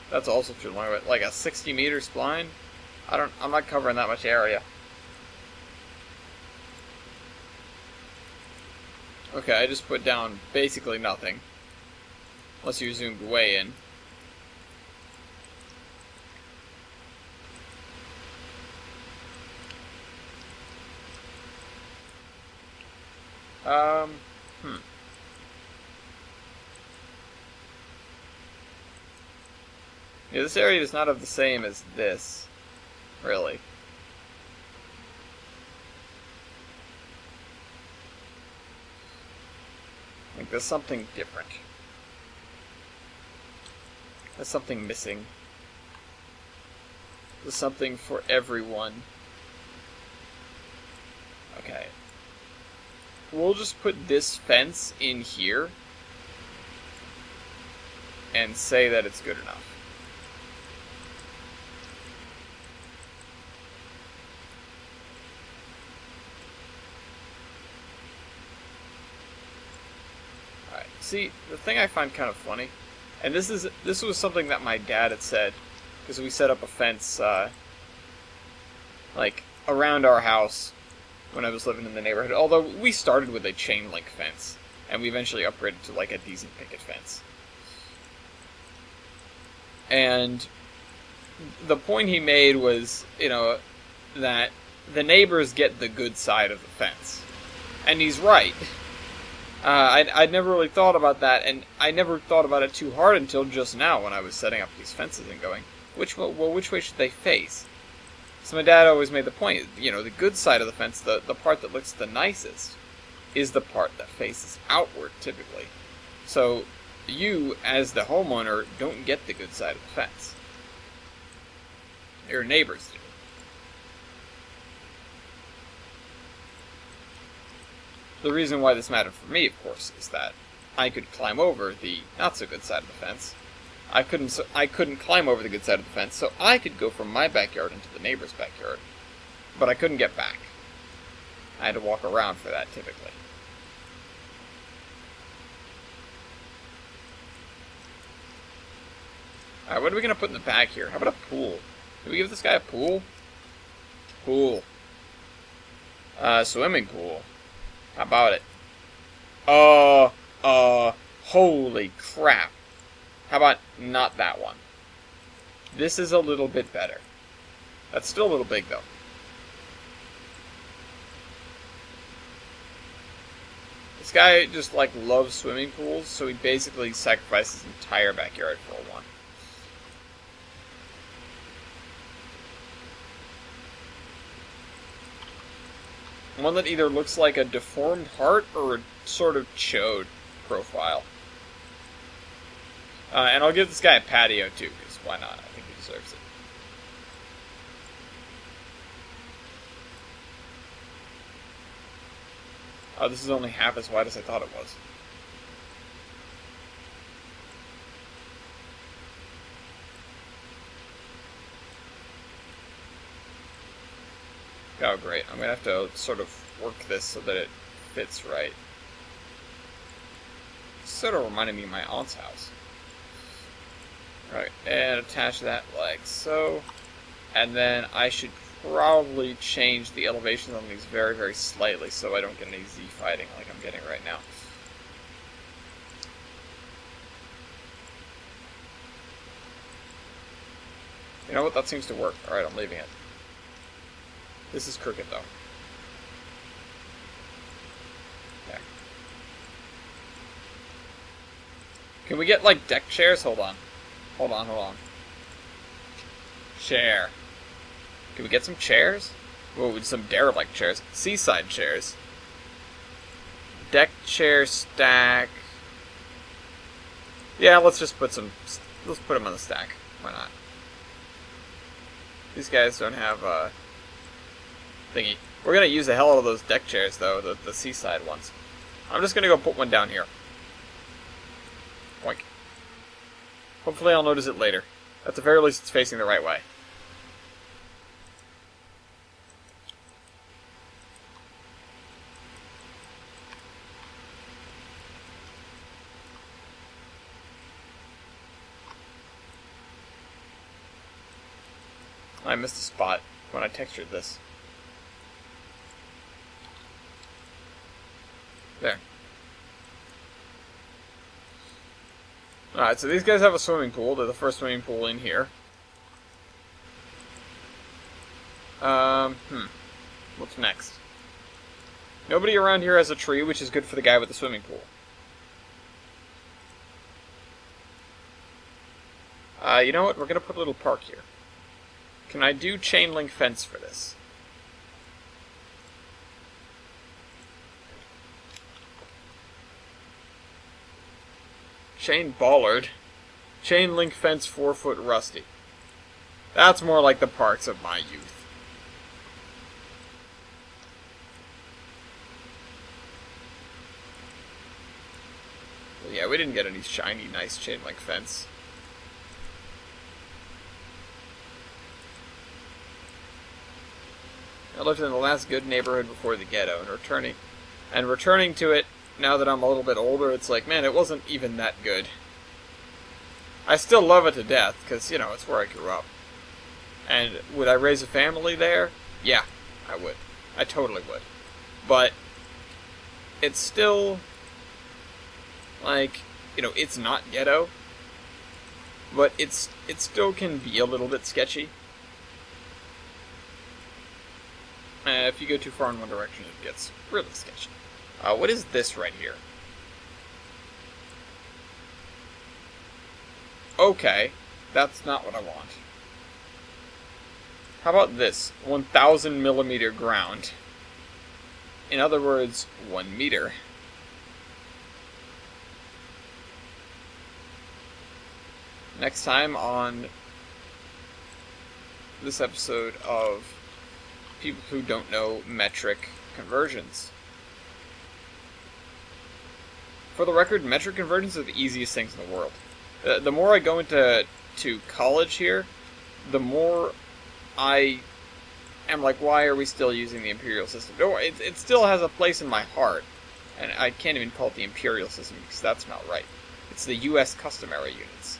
That's also too long, but like a 60-meter spline? I'm not covering that much area. Okay, I just put down basically nothing. Unless you zoomed way in. Yeah, this area does not have the same as this, really. Like, there's something different. There's something missing. There's something for everyone. Okay. We'll just put this fence in here and say that it's good enough. Alright, see, the thing I find kind of funny, and this was something that my dad had said, because we set up a fence, like, around our house when I was living in the neighborhood, although we started with a chain link fence, and we eventually upgraded to like a decent picket fence. And the point he made was, that the neighbors get the good side of the fence. And he's right. I'd never really thought about that, and I never thought about it too hard until just now when I was setting up these fences and going, which way should they face? So my dad always made the point, the good side of the fence, the part that looks the nicest, is the part that faces outward, typically. So you, as the homeowner, don't get the good side of the fence. Your neighbors do. The reason why this mattered for me, of course, is that I could climb over the not-so-good side of the fence. I couldn't climb over the good side of the fence, so I could go from my backyard into the neighbor's backyard. But I couldn't get back. I had to walk around for that, typically. Alright, what are we going to put in the back here? How about a pool? Do we give this guy a pool? Pool. Swimming pool. How about it? Holy crap. How about not that one? This is a little bit better. That's still a little big, though. This guy just, like, loves swimming pools, so he basically sacrificed his entire backyard for one. One that either looks like a deformed heart or a sort of chode profile. And I'll give this guy a patio, too, because why not? I think he deserves it. Oh, this is only half as wide as I thought it was. Oh, great. I'm going to have to sort of work this so that it fits right. Sort of reminded me of my aunt's house. Right, and attach that like so. And then I should probably change the elevations on these very, very slightly so I don't get any Z-fighting like I'm getting right now. You know what? That seems to work. Alright, I'm leaving it. This is crooked, though. There. Can we get, like, deck chairs? Hold on. Hold on. Chair. Can we get some chairs? Whoa, some derelict chairs. Seaside chairs. Deck chair stack. Yeah, let's just put some... Let's put them on the stack. Why not? These guys don't have, thingy. We're gonna use the hell out of those deck chairs, though, the seaside ones. I'm just gonna go put one down here. Boink. Hopefully I'll notice it later. At the very least, it's facing the right way. I missed a spot when I textured this. There. Alright, so these guys have a swimming pool. They're the first swimming pool in here. What's next? Nobody around here has a tree, which is good for the guy with the swimming pool. You know what? We're gonna put a little park here. Can I do chain link fence for this? Chain bollard. Chain link fence 4-foot rusty. That's more like the parks of my youth. Well, yeah, we didn't get any shiny, nice chain link fence. I lived in the last good neighborhood before the ghetto, and returning to it now that I'm a little bit older, it's like, man, it wasn't even that good. I still love it to death, because, you know, it's where I grew up. And would I raise a family there? Yeah, I would. I totally would. But it's still, like, you know, it's not ghetto, but it still can be a little bit sketchy. If you go too far in one direction, it gets really sketchy. What is this right here? Okay, that's not what I want. How about this? 1,000 millimeter ground. In other words, 1 meter. Next time on this episode of people who don't know metric conversions. For the record, metric conversions are the easiest things in the world. The more I go into college here, the more I am like, why are we still using the Imperial system? No, it still has a place in my heart. And I can't even call it the Imperial system because that's not right. It's the U.S. customary units.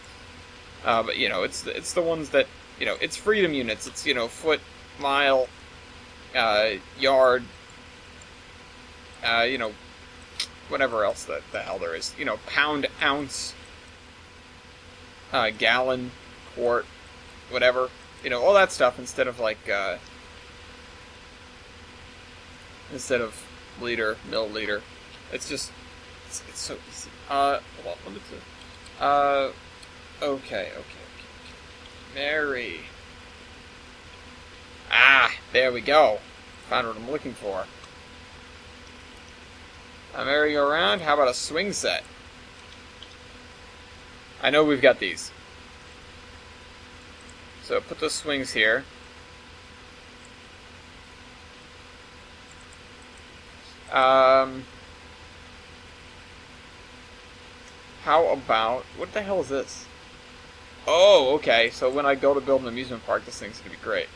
But, you know, it's the ones that, you know, it's freedom units. It's, you know, foot, mile, yard, you know, whatever else the hell there is. You know, pound, ounce, gallon, quart, whatever. You know, all that stuff instead of, like, instead of liter, milliliter. It's just, it's so easy. Hold on, let me see. Okay. Mary. Ah, there we go. Found what I'm looking for. A merry-go-round? How about a swing set? I know we've got these. So put the swings here. How about... what the hell is this? Oh, okay. So when I go to build an amusement park, this thing's going to be great.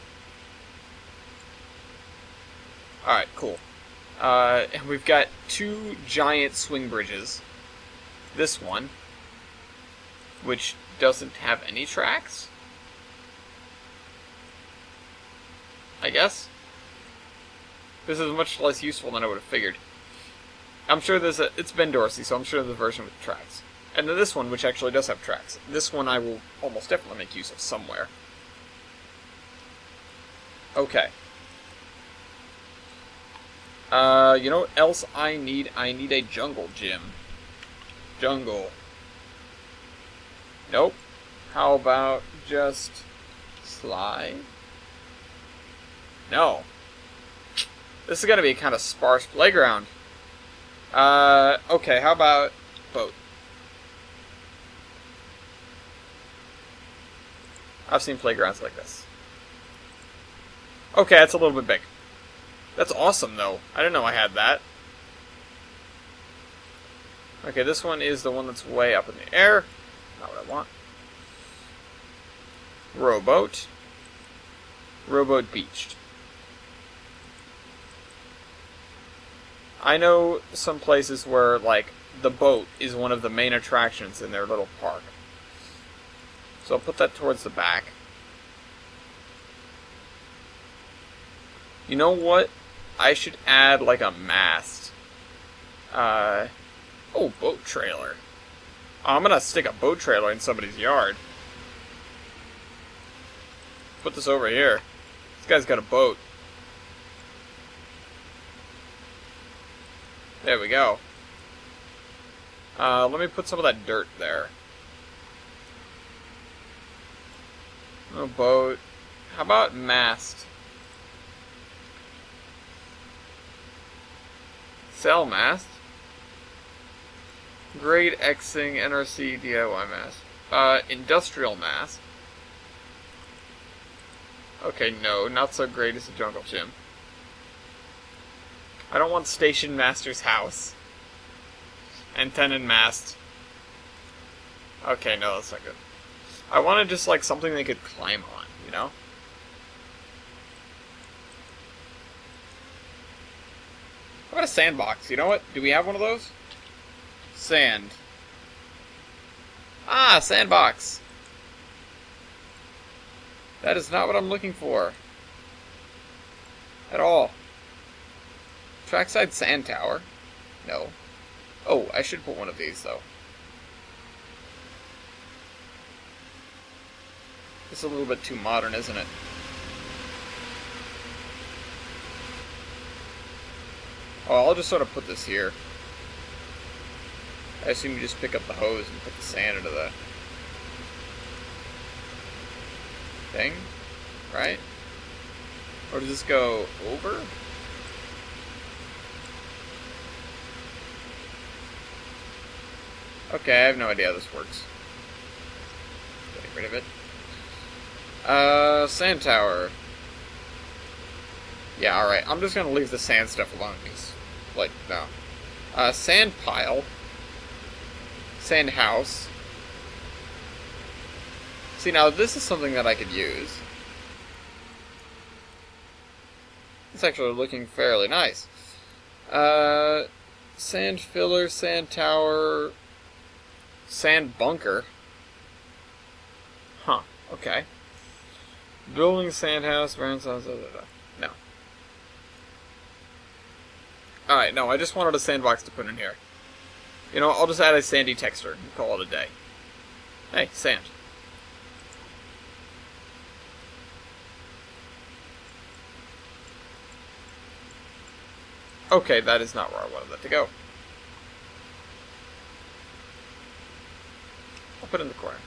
Alright, cool. And we've got 2 giant swing bridges. This one, which doesn't have any tracks, I guess. This is much less useful than I would have figured. I'm sure it's Ben Dorsey, so I'm sure there's a version with tracks. And then this one, which actually does have tracks. This one I will almost definitely make use of somewhere. Okay. You know what else I need? I need a jungle gym. Jungle. Nope. How about just slide? No. This is gonna be a kind of sparse playground. Okay, how about boat? I've seen playgrounds like this. Okay, that's a little bit big. That's awesome, though. I didn't know I had that. Okay, this one is the one that's way up in the air. Not what I want. Rowboat. Rowboat beached. I know some places where, like, the boat is one of the main attractions in their little park. So I'll put that towards the back. You know what? I should add, like, a mast. Oh, boat trailer. Oh, I'm gonna stick a boat trailer in somebody's yard. Put this over here. This guy's got a boat. There we go. Let me put some of that dirt there. No boat. How about mast? Cell mast. Grade Xing NRC DIY mast. Industrial mast. Okay, no, not so great as a jungle gym. I don't want Station Master's house. Antenna and mast. Okay, no, that's not good. I wanted just like something they could climb on, you know? How about a sandbox? You know what? Do we have one of those? Sand. Ah, sandbox. That is not what I'm looking for. At all. Trackside sand tower? No. Oh, I should put one of these, though. It's a little bit too modern, isn't it? Oh, I'll just sort of put this here. I assume you just pick up the hose and put the sand into the thing, right? Or does this go over? Okay, I have no idea how this works. Getting rid of it. Sand tower. Yeah, alright. I'm just gonna leave the sand stuff alone, because, like, no. Sand pile. Sand house. See, now this is something that I could use. It's actually looking fairly nice. Sand filler, sand tower, sand bunker. Huh, okay. Building sand house, brown house, no. Alright, no, I just wanted a sandbox to put in here. You know, I'll just add a sandy texture and call it a day. Hey, sand. Okay, that is not where I wanted that to go. I'll put it in the corner.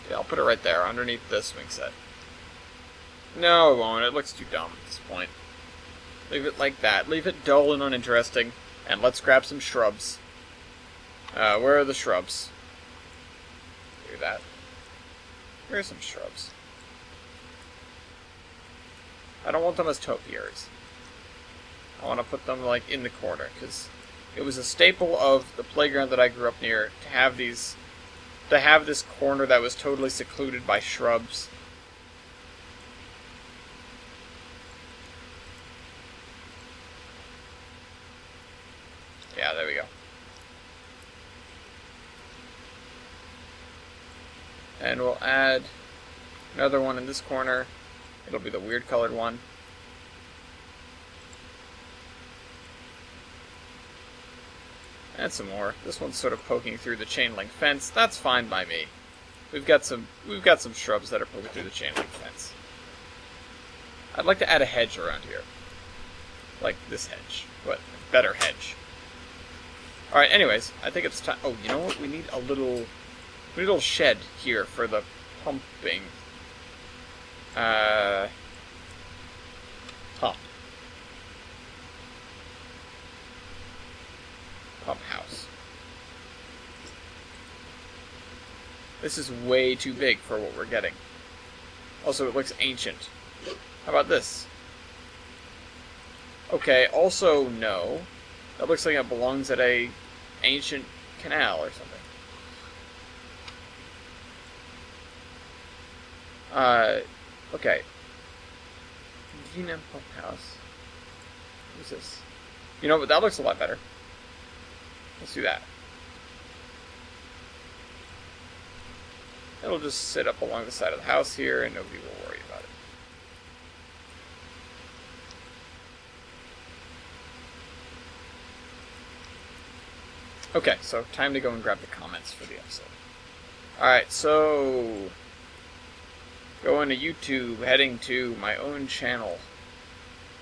Yeah, I'll put it right there, underneath the swing set. No, it won't. It looks too dumb at this point. Leave it like that. Leave it dull and uninteresting. And let's grab some shrubs. Where are the shrubs? Do that. Here's some shrubs. I don't want them as topiaries. I want to put them, like, in the corner, because it was a staple of the playground that I grew up near to have these... to have this corner that was totally secluded by shrubs. Yeah, there we go. And we'll add another one in this corner. It'll be the weird colored one. And some more. This one's sort of poking through the chain link fence. That's fine by me. We've got some shrubs that are poking through the chain link fence. I'd like to add a hedge around here. Like this hedge. But better hedge. Alright, anyways, I think it's time. Oh, you know what? We need a little shed here for the pumping. Huh. Pump house. This is way too big for what we're getting. Also, it looks ancient. How about this? Okay, also, no. That looks like it belongs at a ancient canal or something. Okay. Convenient pump house. What's this? You know, but that looks a lot better. Let's do that. It'll just sit up along the side of the house here, and nobody will worry about it. Okay, so time to go and grab the comments for the episode. Alright, so... going to YouTube, heading to my own channel,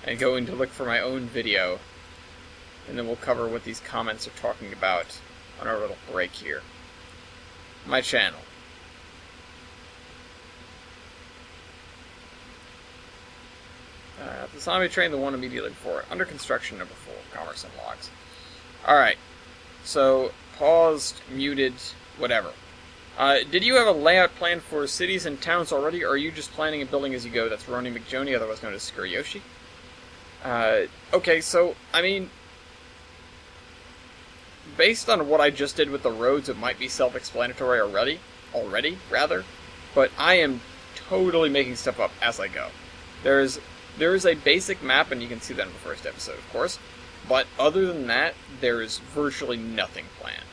and going to look for my own video. And then we'll cover what these comments are talking about on our little break here. My channel. The zombie train, the one immediately before it. Under construction, number 4, commerce and logs. Alright. So, paused, muted, whatever. Did you have a layout plan for cities and towns already, or are you just planning and building as you go? That's Roni McJoney, otherwise known as Skiryoshi. Okay, so, I mean... based on what I just did with the roads, it might be self-explanatory already, but I am totally making stuff up as I go. There is a basic map, and you can see that in the first episode, of course, but other than that, there is virtually nothing planned.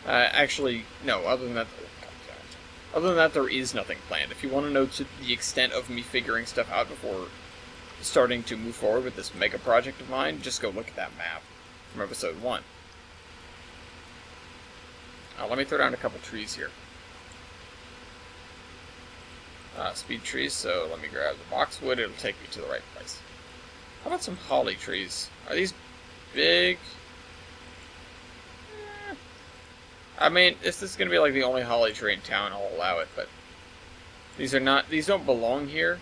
Actually, no, other than that, there is nothing planned. If you want to know to the extent of me figuring stuff out before starting to move forward with this mega project of mine, just go look at that map from episode 1. Let me throw down a couple trees here. Speed trees, so let me grab the boxwood, it'll take me to the right place. How about some holly trees? Are these big? I mean, if this is going to be like the only holly tree in town, I'll allow it, but these don't belong here.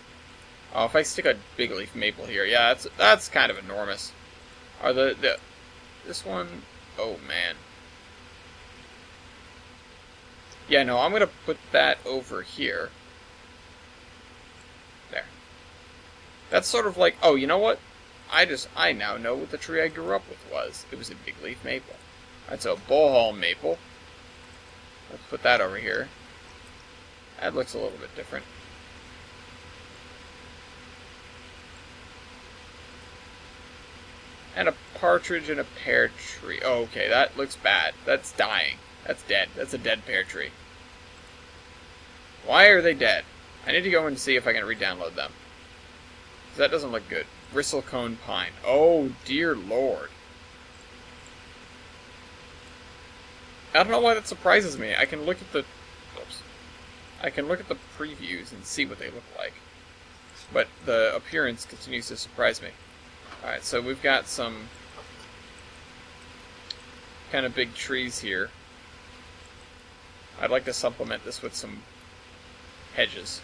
Oh, if I stick a big leaf maple here, yeah, that's kind of enormous. Are this one? Oh, man. Yeah, no, I'm going to put that over here. There. That's sort of like, oh, you know what? I now know what the tree I grew up with was. It was a big leaf maple. That's a Bohol maple. Let's put that over here. That looks a little bit different. And a partridge in a pear tree. Oh, okay, that looks bad. That's dying. That's dead. That's a dead pear tree. Why are they dead? I need to go and see if I can re-download them. That doesn't look good. Bristlecone pine. Oh, dear lord. I don't know why that surprises me. I can look at the... Oops. I can look at the previews and see what they look like. But the appearance continues to surprise me. Alright, so we've got some kind of big trees here. I'd like to supplement this with some hedges.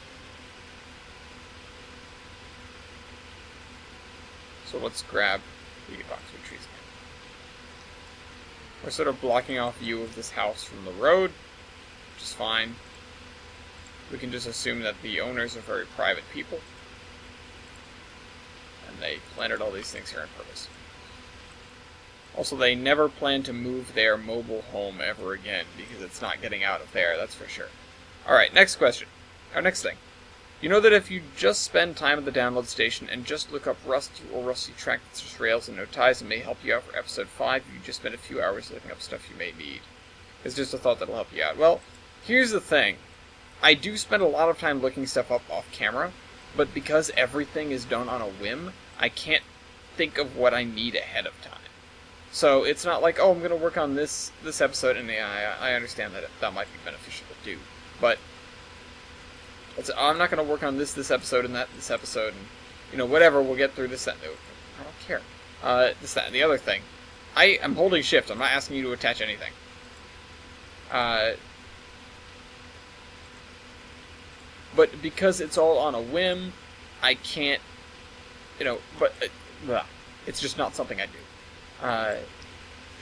So let's grab the boxwood trees again. We're sort of blocking off view of this house from the road, which is fine. We can just assume that the owners are very private people. And they planted all these things here on purpose. Also, they never plan to move their mobile home ever again, because it's not getting out of there, that's for sure. Alright, next question. Our next thing. You know that if you just spend time at the download station and just look up Rusty or Rusty Tractor Rails and No Ties, it may help you out for episode 5 if you just spend a few hours looking up stuff you may need. It's just a thought that'll help you out. Well, here's the thing. I do spend a lot of time looking stuff up off camera, but because everything is done on a whim, I can't think of what I need ahead of time. So it's not like, oh, I'm going to work on this episode, and yeah, I understand that that might be beneficial to do, but I'm not going to work on this episode and this episode, and, you know, whatever, we'll get through this, that, no, I don't care. This, that, and the other thing. I am holding shift, I'm not asking you to attach anything. But because it's all on a whim, I can't, you know, but it's just not something I do.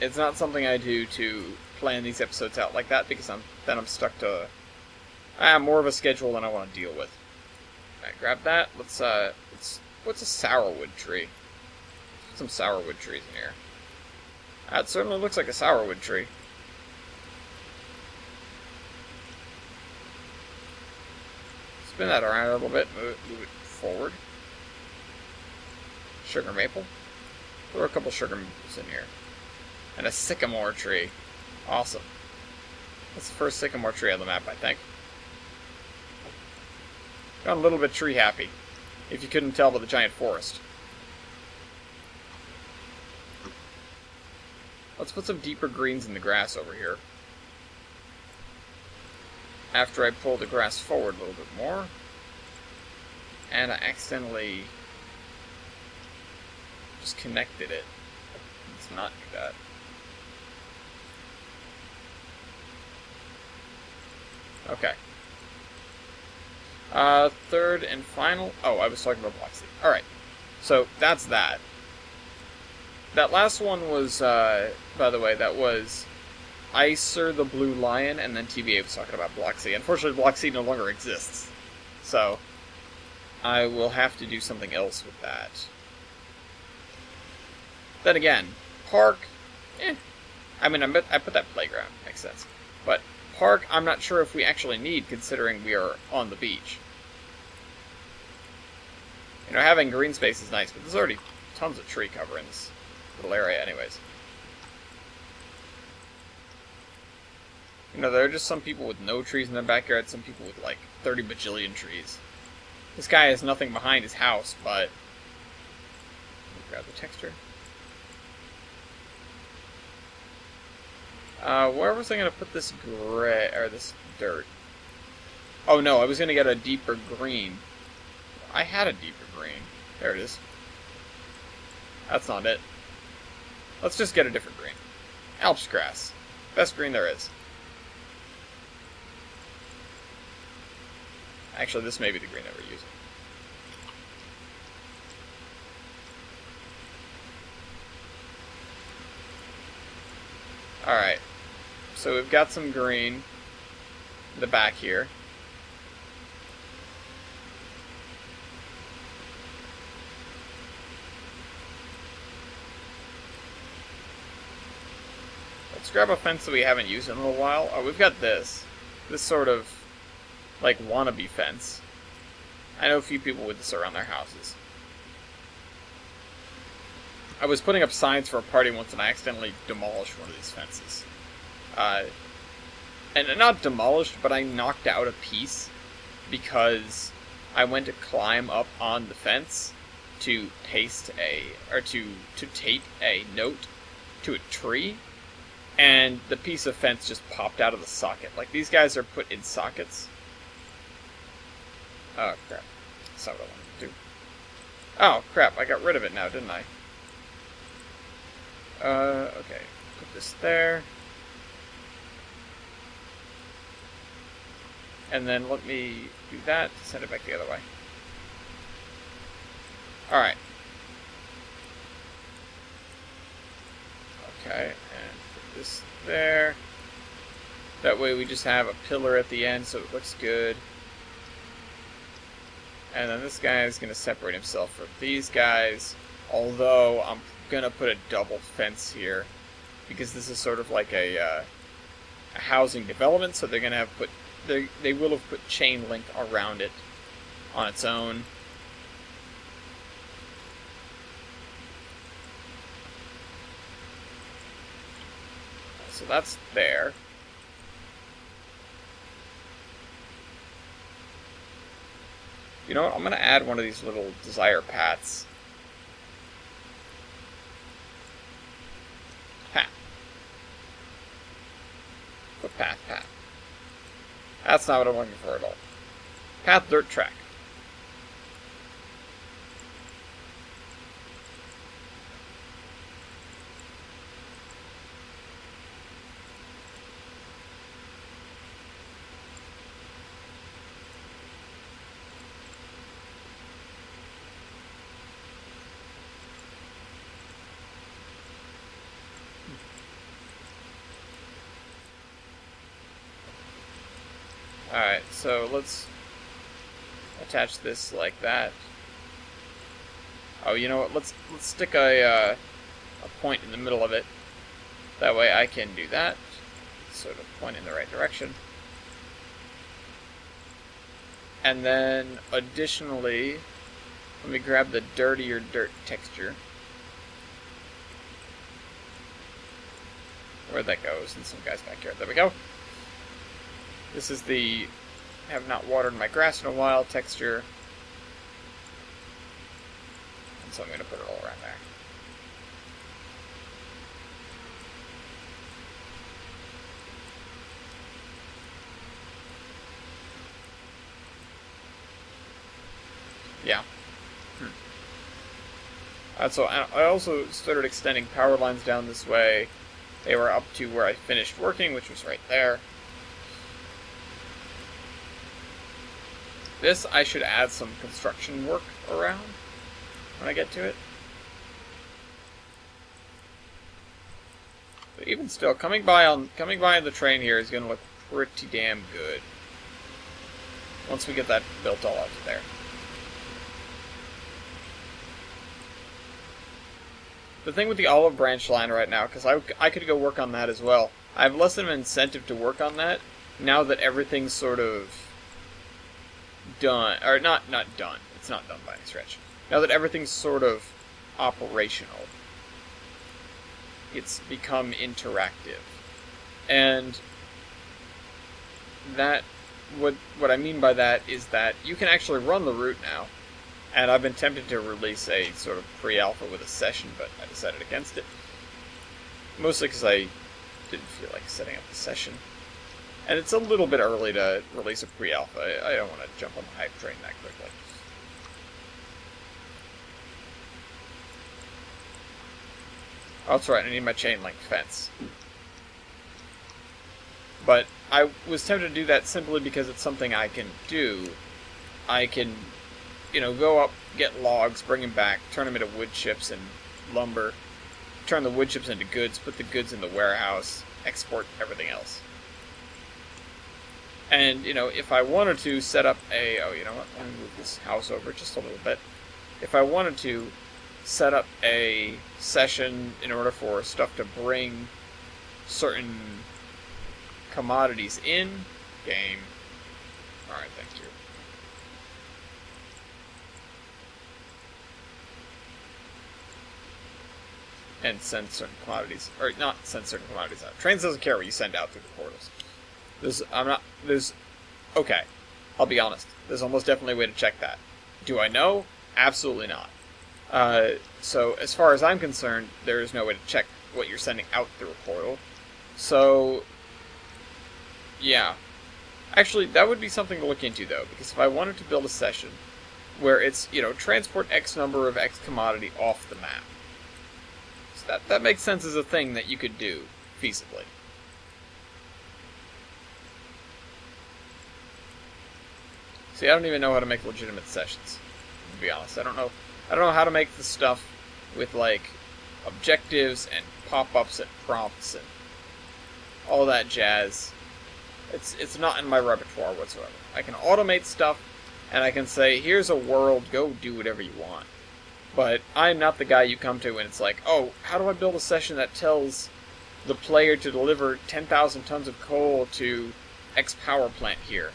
It's not something I do to plan these episodes out like that, because then I'm stuck to more of a schedule than I want to deal with. Alright, grab that. Let's what's a sourwood tree? Put some sourwood trees in here. That certainly looks like a sourwood tree. Spin that around a little bit, move it forward. Sugar maple. Throw a couple sugar maples in here. And a sycamore tree. Awesome. That's the first sycamore tree on the map, I think. Got a little bit tree happy, if you couldn't tell by the giant forest. Let's put some deeper greens in the grass over here. After I pull the grass forward a little bit more, and I accidentally just connected it. Let's not do that. Okay. Third and final. Oh, I was talking about Black Sea. Alright. So, that's that. That last one was, by the way, that was Icer the Blue Lion, and then TVA was talking about Black Sea. Unfortunately, Black Sea no longer exists. So, I will have to do something else with that. Then again, park, I mean, I put that playground, makes sense. But park, I'm not sure if we actually need, considering we are on the beach. You know, having green space is nice, but there's already tons of tree cover in this little area anyways. You know, there are just some people with no trees in their backyard, some people with like 30 bajillion trees. This guy has nothing behind his house, but... grab the texture. Where was I going to put this gray, or this dirt? Oh no, I was going to get a deeper green. I had a deeper green. There it is. That's not it. Let's just get a different green. Alps grass. Best green there is. Actually, this may be the green that we're using. Alright. So we've got some green in the back here. Let's grab a fence that we haven't used in a little while. Oh, we've got this. This sort of, like, wannabe fence. I know a few people with this around their houses. I was putting up signs for a party once, and I accidentally demolished one of these fences. And not demolished, but I knocked out a piece because I went to climb up on the fence to to tape a note to a tree, and the piece of fence just popped out of the socket. Like, these guys are put in sockets. Oh, crap. That's not what I wanted to do. Oh, crap, I got rid of it now, didn't I? Okay. Put this there. And then let me do that to send it back the other way. Alright. Okay, and put this there. That way we just have a pillar at the end so it looks good. And then this guy is going to separate himself from these guys. Although I'm going to put a double fence here, because this is sort of like a housing development, so they're going to have put... They will have put chain link around it on its own. So that's there. You know what? I'm going to add one of these little desire paths. Path. Footpath, path. That's not what I'm looking for at all. Path, dirt track. Alright, so let's attach this like that. Oh, you know what? Let's stick a point in the middle of it. That way I can do that. Sort of point in the right direction. And then, additionally, let me grab the dirtier dirt texture. Where'd that go? It's in some guy's backyard. There we go. This is the have not watered my grass in a while texture. And so I'm going to put it all around there. Yeah. So I also started extending power lines down this way. They were up to where I finished working, which was right there. This, I should add some construction work around when I get to it. But even still, coming by on the train here is going to look pretty damn good once we get that built all out to there. The thing with the olive branch line right now, because I could go work on that as well. I have less of an incentive to work on that now that everything's sort of done, or not done. It's not done by any stretch. Now that everything's sort of operational, it's become interactive, and that what I mean by that is that you can actually run the route now. And I've been tempted to release a sort of pre-alpha with a session, but I decided against it. Mostly because I didn't feel like setting up the session. And it's a little bit early to release a pre-alpha. I don't want to jump on the hype train that quickly. Oh, that's right, I need my chain link fence. But I was tempted to do that simply because it's something I can do. I can, go up, get logs, bring them back, turn them into wood chips and lumber, turn the wood chips into goods, put the goods in the warehouse, export everything else. And, if I wanted to set up let me move this house over just a little bit. If I wanted to set up a session in order for stuff to bring certain commodities in, game. Alright, thank you. and send certain commodities, or not send certain commodities out. Trains doesn't care what you send out through the portals. Okay, I'll be honest. There's almost definitely a way to check that. Do I know? Absolutely not. So as far as I'm concerned, there is no way to check what you're sending out through a portal. So, yeah. Actually, that would be something to look into, though, because if I wanted to build a session where it's, transport X number of X commodity off the map, so that makes sense as a thing that you could do feasibly. See, I don't even know how to make legitimate sessions, to be honest. I don't know how to make the stuff with, like, objectives and pop-ups and prompts and all that jazz. It's not in my repertoire whatsoever. I can automate stuff, and I can say, here's a world, go do whatever you want. But I'm not the guy you come to and it's like, oh, how do I build a session that tells the player to deliver 10,000 tons of coal to X power plant here?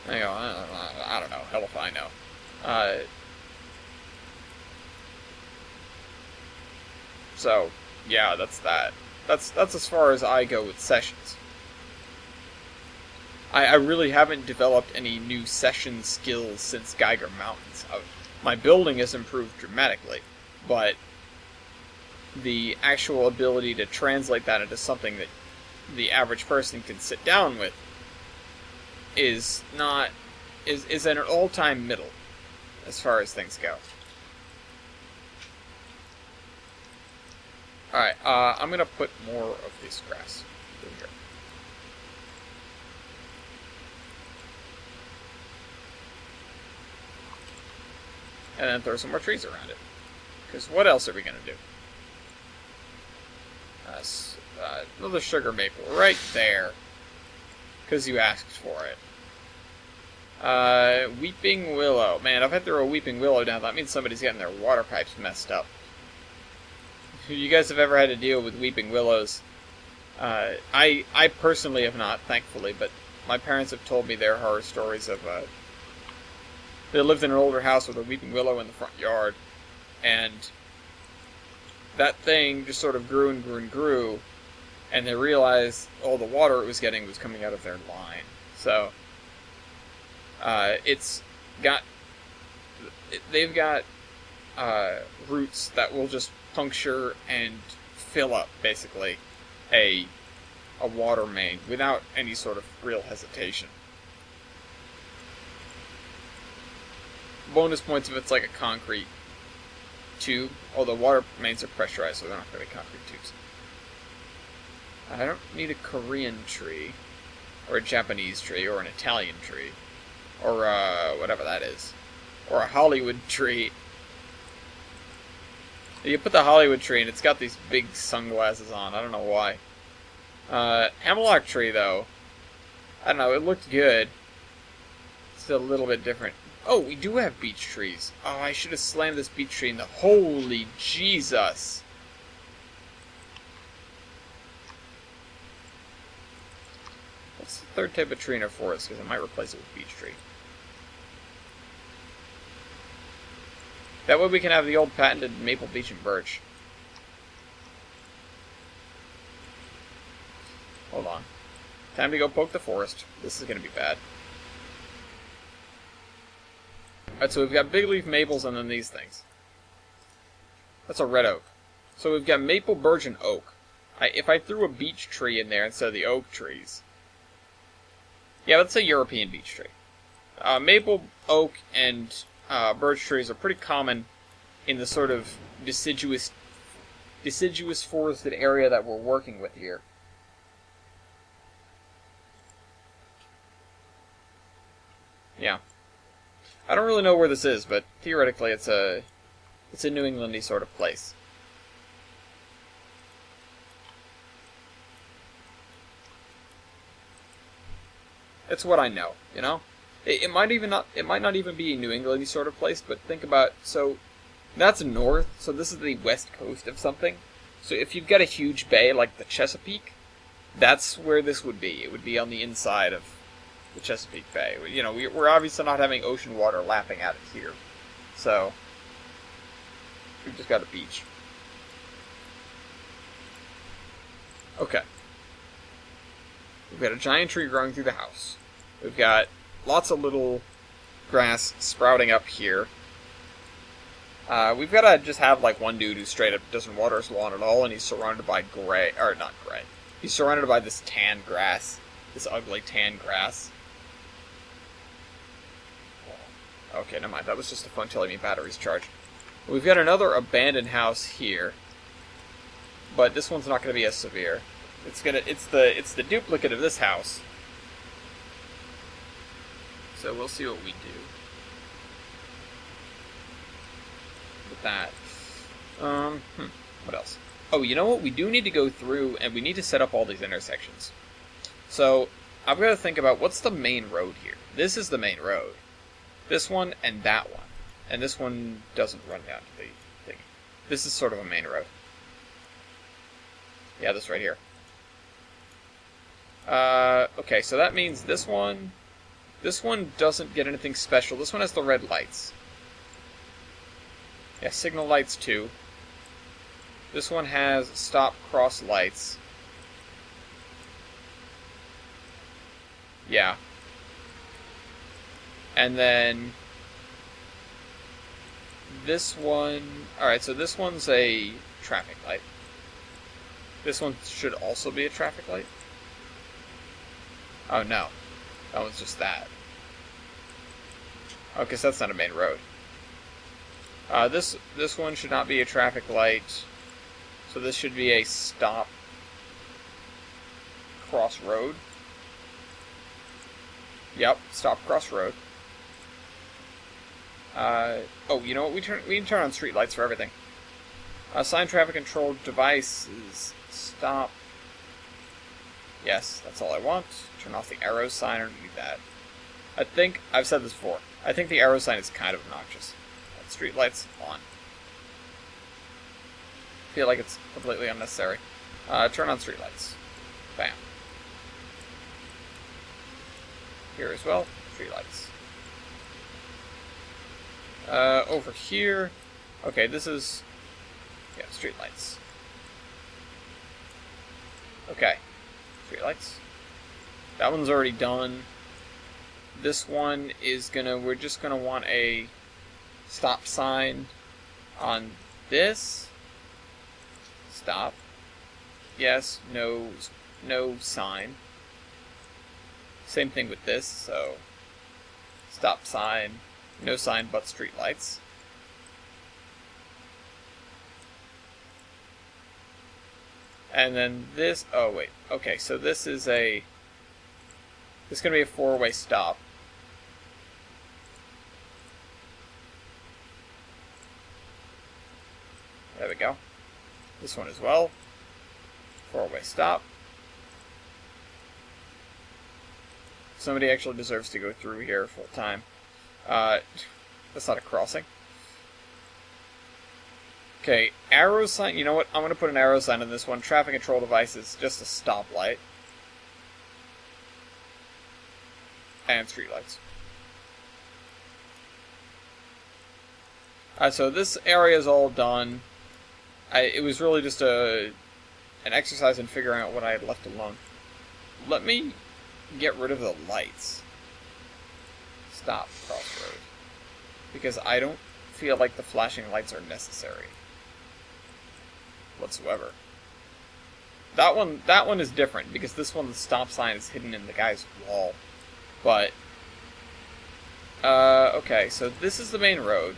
I go, I don't know, hell if I know. So, yeah, that's that. That's as far as I go with sessions. I really haven't developed any new session skills since Geiger Mountains. My building has improved dramatically, but the actual ability to translate that into something that the average person can sit down with is at an all-time middle as far as things go. Alright, I'm going to put more of this grass through here. And then throw some more trees around it. Because what else are we going to do? Another sugar maple right there. Because you asked for it. Weeping willow. Man, if I throw a weeping willow down, that means somebody's getting their water pipes messed up. If you guys have ever had to deal with weeping willows, I personally have not, thankfully, but my parents have told me their horror stories of, they lived in an older house with a weeping willow in the front yard, and that thing just sort of grew and grew and grew, and they realized all the water it was getting was coming out of their line. So, they've got roots that will just puncture and fill up, basically, a water main without any sort of real hesitation. Bonus points if it's like a concrete tube, although water mains are pressurized, so they're not going to be concrete tubes. I don't need a Korean tree, or a Japanese tree, or an Italian tree, or whatever that is, or a Hollywood tree. You put the Hollywood tree and it's got these big sunglasses on. I don't know why. Hemlock tree, though. I don't know. It looked good. It's a little bit different. Oh, we do have beech trees. Oh, I should have slammed this beech tree in the... Holy Jesus! What's the third type of tree in our forest? Because I might replace it with beech tree. That way we can have the old patented maple, beech, and birch. Hold on. Time to go poke the forest. This is going to be bad. Alright, so we've got big leaf maples and then these things. That's a red oak. So we've got maple, birch, and oak. If I threw a beech tree in there instead of the oak trees... Yeah, let's say European beech tree. Maple, oak, and birch trees are pretty common in the sort of deciduous forested area that we're working with here. Yeah. I don't really know where this is, but theoretically it's a New Englandy sort of place. It's what I know, you know? It might not even be a New Englandy sort of place, but think about, so that's north, so this is the west coast of something. So if you've got a huge bay like the Chesapeake, that's where this would be. It would be on the inside of the Chesapeake Bay. You know, we're obviously not having ocean water lapping at it here. So we've just got a beach. Okay. We've got a giant tree growing through the house. We've got lots of little grass sprouting up here. We've got to just have like one dude who straight up doesn't water his lawn at all, and he's surrounded by gray, or not gray. He's surrounded by this tan grass, this ugly tan grass. Okay, never mind. That was just a fun telling me batteries charged. We've got another abandoned house here, but this one's not going to be as severe. It's the duplicate of this house. So we'll see what we do with that. What else? Oh, you know what? We do need to go through and we need to set up all these intersections. So I've got to think about what's the main road here. This is the main road. This one and that one. And this one doesn't run down to the thing. This is sort of a main road. Yeah, this right here. Okay, so that means this one doesn't get anything special. This one has the red lights. Yeah, signal lights too. This one has stop cross lights. Yeah. And then this one... Alright, so this one's a traffic light. This one should also be a traffic light. Oh, no. That one's just that. Oh, because that's not a main road. This one should not be a traffic light. So this should be a stop crossroad. Yep, stop crossroad. Oh, you know what? We can turn on street lights for everything. Sign traffic control devices. Stop. Yes, that's all I want. Turn off the arrow sign. I don't need that. I think I've said this before. I think the arrow sign is kind of obnoxious. Street lights on. I feel like it's completely unnecessary. Turn on street lights. Bam. Here as well, street lights. Over here. Okay, this is... Yeah, street lights. Okay. Street lights. That one's already done. This one is we're just gonna want a stop sign on this. Stop. Yes, no sign. Same thing with this, so stop sign, no sign but street lights. And then this, oh wait, okay, so this is going to be a four-way stop. There we go. This one as well. Four-way stop. Somebody actually deserves to go through here full time. That's not a crossing. Okay, arrow sign. You know what? I'm going to put an arrow sign on this one. Traffic control devices, just a stoplight. And streetlights. So this area is all done. It was really just an exercise in figuring out what I had left alone. Let me get rid of the lights. Stop crossroad. Because I don't feel like the flashing lights are necessary whatsoever. That one is different because this one, the stop sign is hidden in the guy's wall. But okay, so this is the main road.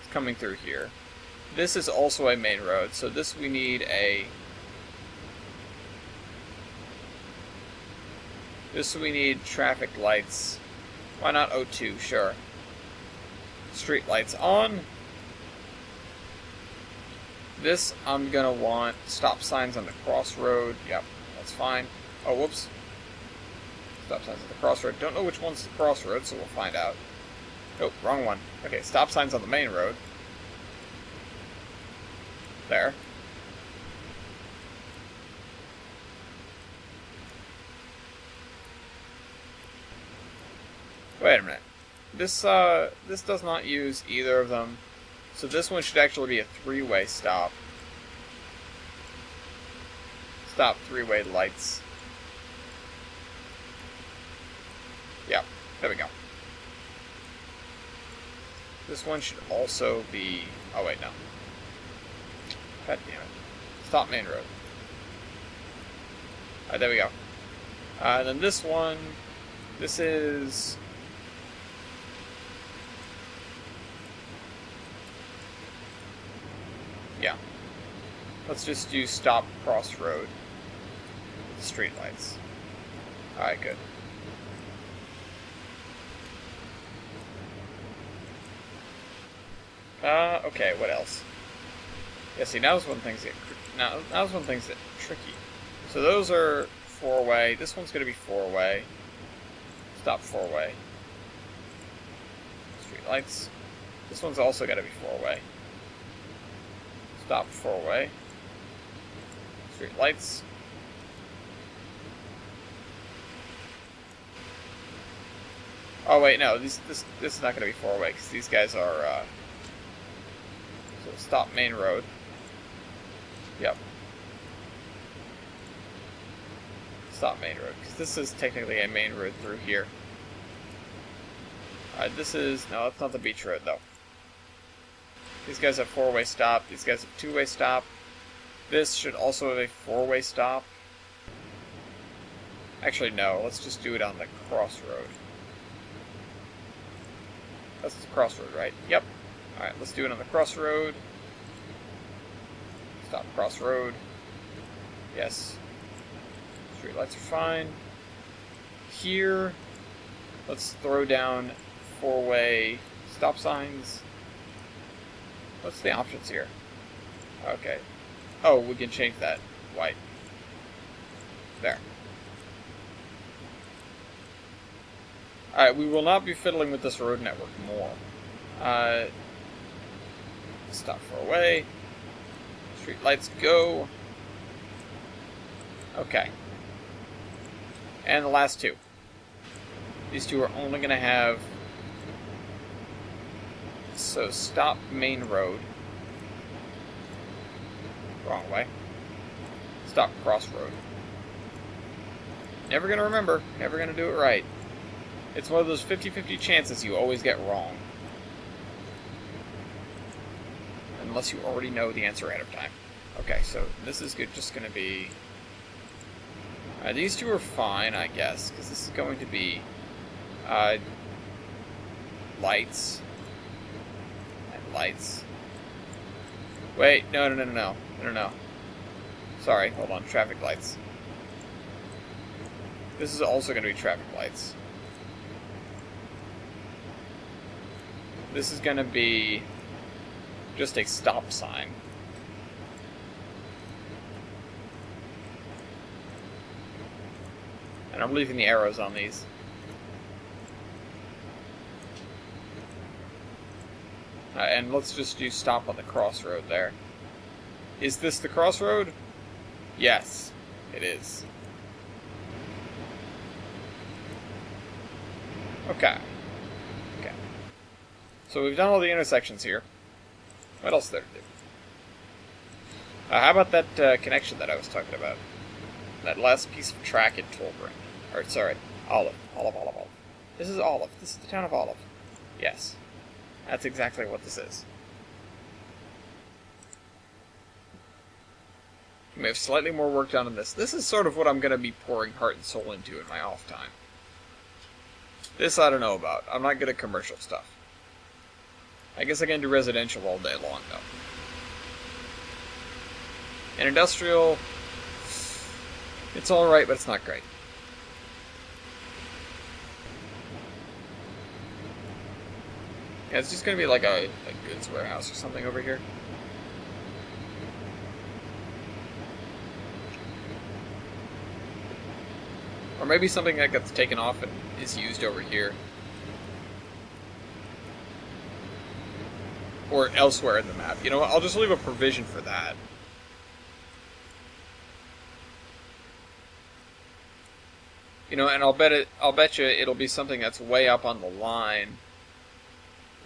It's coming through here. This is also a main road, so this we need a... This we need traffic lights. Why not O2? Sure. Street lights on. This I'm gonna want stop signs on the crossroad. Yep, that's fine. Oh, whoops. Stop signs at the crossroad. Don't know which one's the crossroad, so we'll find out. Nope, wrong one. Okay, stop signs on the main road. There. Wait a minute. This does not use either of them. So this one should actually be a three-way stop. stop three-way lights. Yeah, there we go. This one should also be... Oh, wait, no. God damn it. Stop main road. Alright, there we go. And then this one... This is... Yeah. Let's just do stop crossroad. Street lights. Alright, good. Okay, what else? Yeah, see, now's when things get now's when things get tricky. So those are four-way. This one's gonna be four-way. Stop four-way. Street lights. This one's also gotta be four-way. Stop four-way. Street lights. Oh wait, no, this is not gonna be four-way because these guys are. So stop main road. Yep. Stop main road, because this is technically a main road through here. Alright, this is... No, that's not the beach road, though. These guys have four-way stop. These guys have two-way stop. This should also have a four-way stop. Actually, no. Let's just do it on the crossroad. That's the crossroad, right? Yep. Alright, let's do it on the crossroad. Stop crossroad. Yes. Street lights are fine. Here, let's throw down four-way stop signs. What's the options here? Okay. Oh, we can change that. White. There. Alright, we will not be fiddling with this road network more. Stop four-way. Street lights go. Okay. And the last two. These two are only going to have... So, stop main road. Wrong way. Stop crossroad. Never going to remember. Never going to do it right. It's one of those 50-50 chances you always get wrong. Unless you already know the answer ahead of time. Okay, so this is good. Just going to be... these two are fine, I guess, because this is going to be lights and lights. Wait, no. Sorry, hold on, traffic lights. This is also going to be traffic lights. This is going to be just a stop sign. And I'm leaving the arrows on these. And let's just do stop on the crossroad there. Is this the crossroad? Yes, it is. Okay. Okay. So we've done all the intersections here. What else is there to do? How about that connection that I was talking about? That last piece of track in Tollbring. Or, sorry, Olive. Olive. This is Olive. This is the town of Olive. Yes. That's exactly what this is. We have slightly more work done on this. This is sort of what I'm going to be pouring heart and soul into in my off time. This I don't know about. I'm not good at commercial stuff. I guess I can do residential all day long, though. And industrial... It's alright, but it's not great. Yeah, it's just going to be like a goods warehouse or something over here. Or maybe something that gets taken off and is used over here. Or elsewhere in the map. You know what? I'll just leave a provision for that. You know, and I'll bet you it'll be something that's way up on the line.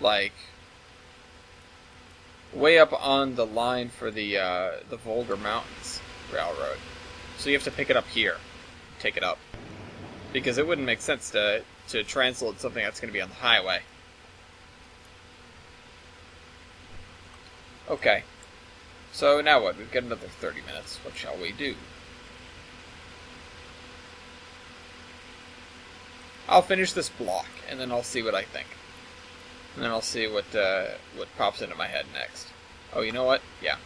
Like, way up on the line for the Volga Mountains Railroad. So you have to pick it up here. Take it up. Because it wouldn't make sense to transload something that's going to be on the highway. Okay. So now what? We've got another 30 minutes. What shall we do? I'll finish this block, and then I'll see what I think. And then I'll see what pops into my head next. Oh, you know what? Yeah.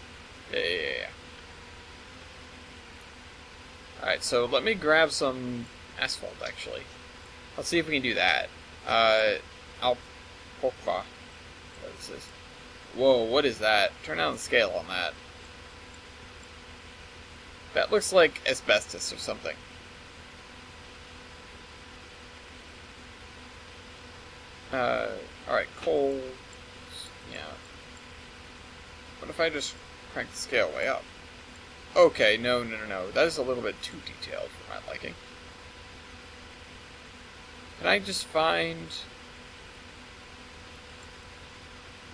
Yeah. Alright, so let me grab some asphalt, actually. Let's see if we can do that. Alpokva. What is this? Whoa, what is that? Turn down the scale on that. That looks like asbestos or something. Alright, coal. Yeah. What if I just crank the scale way up? Okay, no. That is a little bit too detailed for my liking. Can I just find...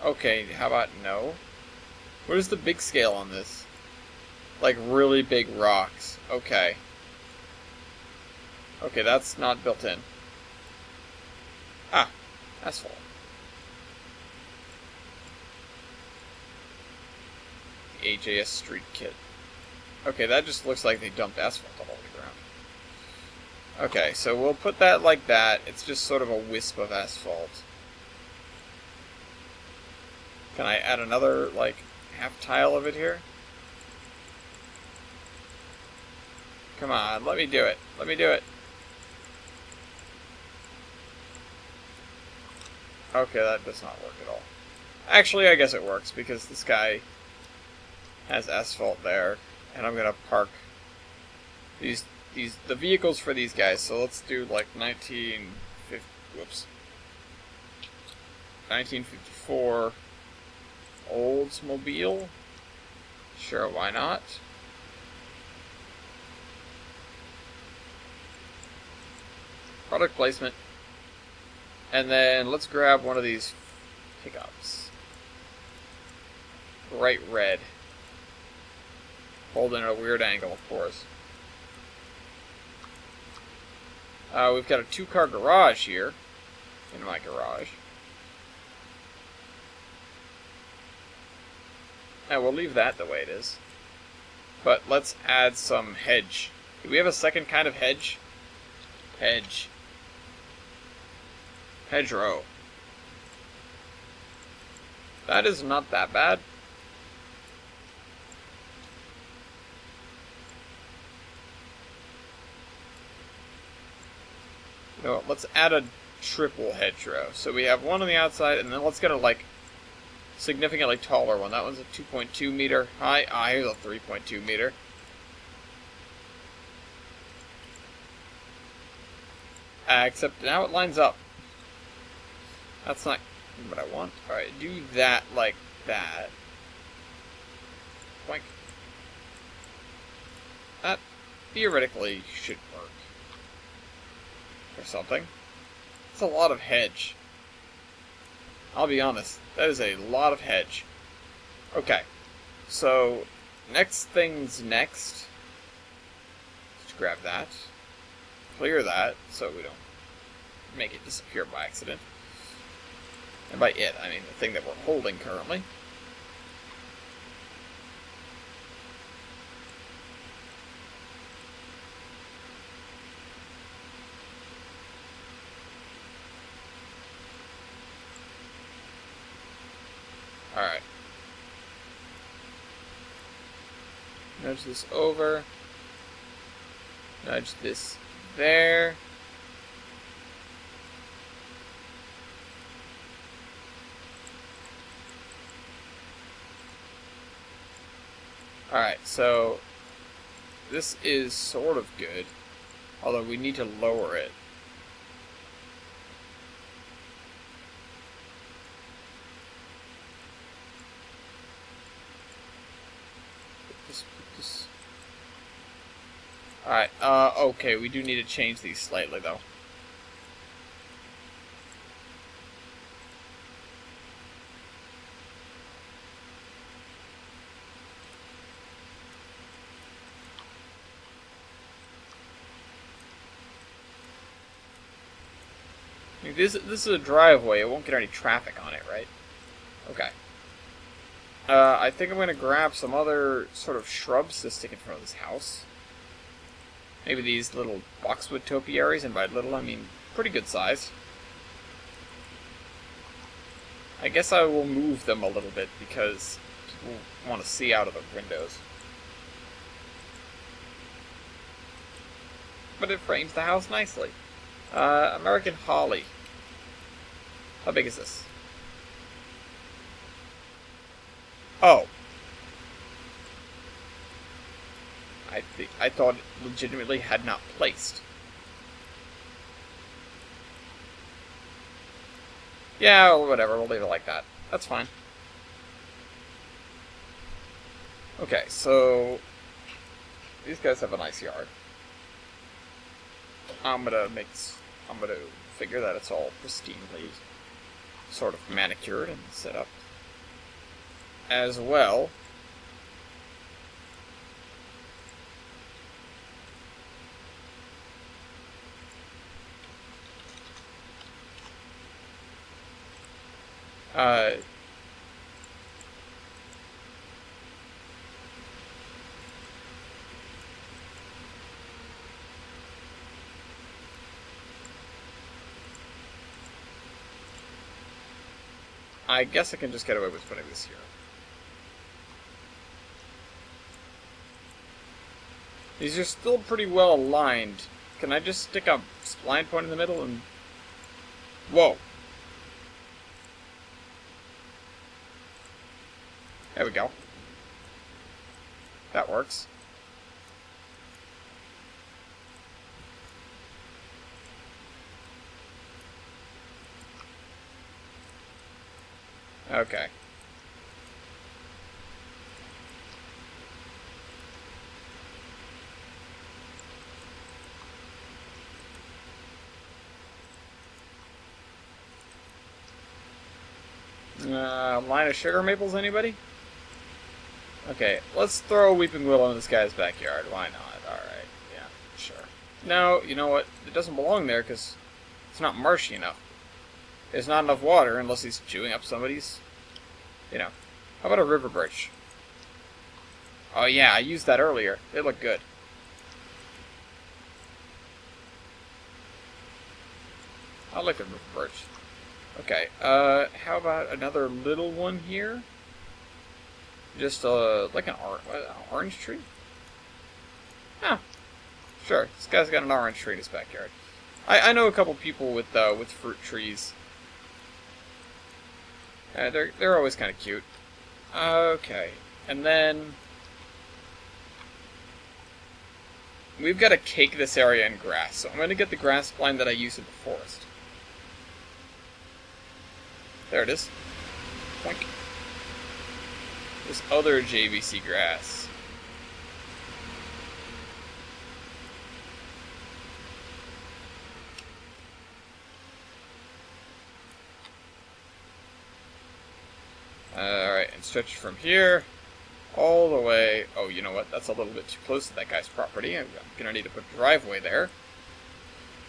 Okay, how about no? What is the big scale on this? Like really big rocks. Okay. Okay, that's not built in. Ah, asphalt. The AJS Street Kit. Okay, that just looks like they dumped asphalt all over the ground. Okay, so we'll put that like that. It's just sort of a wisp of asphalt. Can I add another, like, half tile of it here? Come on, let me do it. Let me do it. Okay, that does not work at all. Actually, I guess it works, because this guy has asphalt there, and I'm gonna park the vehicles for these guys. So let's do like 1954 Oldsmobile. Sure, why not? Product placement. And then let's grab one of these pickups. Bright red. Holding at a weird angle, of course. We've got a 2-car garage here. In my garage. And we'll leave that the way it is. But let's add some hedge. Do we have a second kind of hedge? Hedge. Hedgerow. That is not that bad. You know what, let's add a triple hedgerow. So we have one on the outside, and then let's get a, like, significantly taller one. That one's a 2.2 meter high. Ah, here's a 3.2 meter. Except now it lines up. That's not what I want. Alright, do that like that. Like, that theoretically should work. Or something. It's a lot of hedge. I'll be honest, that is a lot of hedge. Okay, so next thing's next. Let's grab that. Clear that so we don't make it disappear by accident. And by it, I mean the thing that we're holding currently. Alright. Nudge this over. Nudge this there. Alright, so this is sort of good, although we need to lower it. Put this. Alright, okay, we do need to change these slightly, though. This is a driveway. It won't get any traffic on it, right? Okay. I think I'm going to grab some other sort of shrubs to stick in front of this house. Maybe these little boxwood topiaries, and by little I mean pretty good size. I guess I will move them a little bit because people want to see out of the windows. But it frames the house nicely. American holly. How big is this? Oh. I thought it legitimately had not placed. Yeah, well, whatever, we'll leave it like that. That's fine. Okay, so these guys have a nice yard. I'm gonna figure that it's all pristinely sort of manicured and set up. As well, I guess I can just get away with putting this here. These are still pretty well aligned. Can I just stick a spline point in the middle and... Whoa! There we go. That works. Okay. Line of sugar maples, anybody? Okay, let's throw a weeping willow in this guy's backyard. Why not? Alright, yeah, sure. No, you know what? It doesn't belong there because it's not marshy enough. There's not enough water unless he's chewing up somebody's... You know. How about a river birch? Oh yeah, I used that earlier. They look good. I like the river birch. Okay, how about another little one here? Just, like an orange tree? Huh. Sure, this guy's got an orange tree in his backyard. I know a couple people with fruit trees. They're always kind of cute. Okay, and then... We've got to cake this area in grass, so I'm going to get the grass spline that I used in the forest. There it is. Boink. This other JVC grass. Alright, and stretch from here all the way. Oh, you know what? That's a little bit too close to that guy's property. I'm going to need to put a driveway there.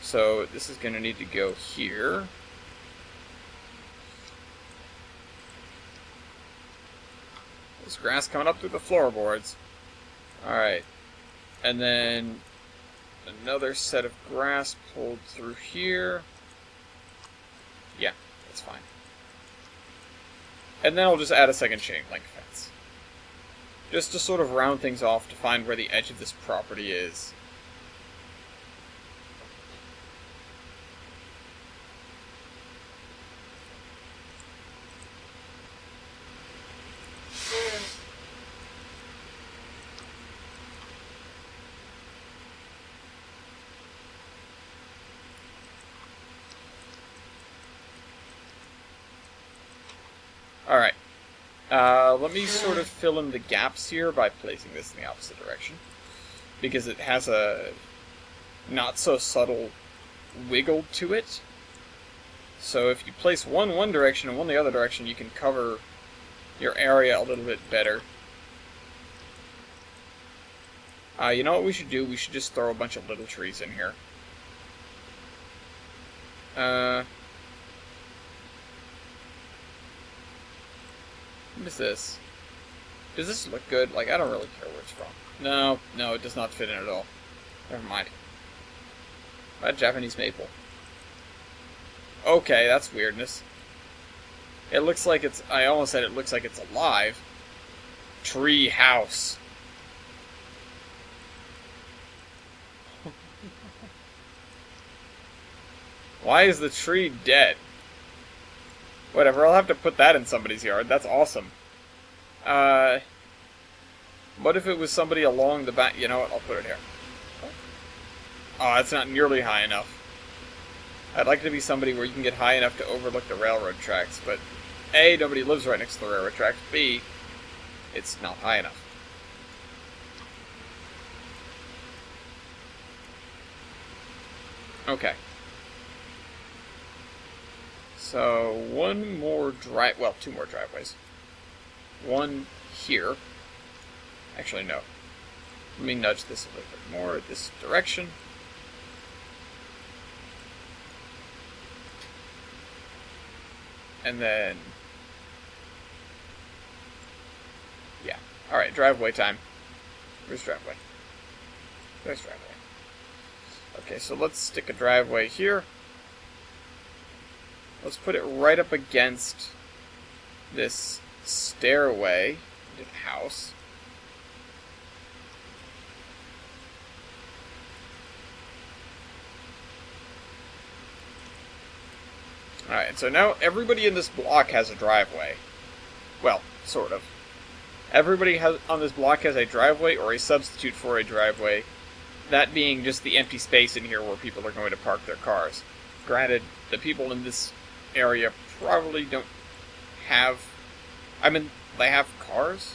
So this is going to need to go here. There's grass coming up through the floorboards. Alright. And then another set of grass pulled through here. Yeah, that's fine. And then I'll just add a second chain link fence. Just to sort of round things off to find where the edge of this property is. Alright. Let me sort of fill in the gaps here by placing this in the opposite direction. Because it has a not so subtle wiggle to it. So if you place one direction and one the other direction, you can cover your area a little bit better. You know what we should do? We should just throw a bunch of little trees in here. What is this? Does this look good? Like, I don't really care where it's from. No, it does not fit in at all. Never mind. A Japanese maple. Okay, that's weirdness. It looks like it's... I almost said it looks like it's alive. Tree house. Why is the tree dead? Whatever, I'll have to put that in somebody's yard. That's awesome. What if it was somebody along the back? You know what? I'll put it here. Oh, that's not nearly high enough. I'd like to be somebody where you can get high enough to overlook the railroad tracks, but A, nobody lives right next to the railroad tracks. B, it's not high enough. Okay. So, one more drive... Well, two more driveways. One here. Actually, no. Let me nudge this a little bit more this direction. And then... Yeah. Alright, driveway time. Where's driveway? There's driveway. Okay, so let's stick a driveway here. Let's put it right up against this stairway to the house. Alright, so now everybody in this block has a driveway. Well, sort of. Everybody on this block has a driveway or a substitute for a driveway. That being just the empty space in here where people are going to park their cars. Granted, the people in this area probably don't have... I mean, they have cars?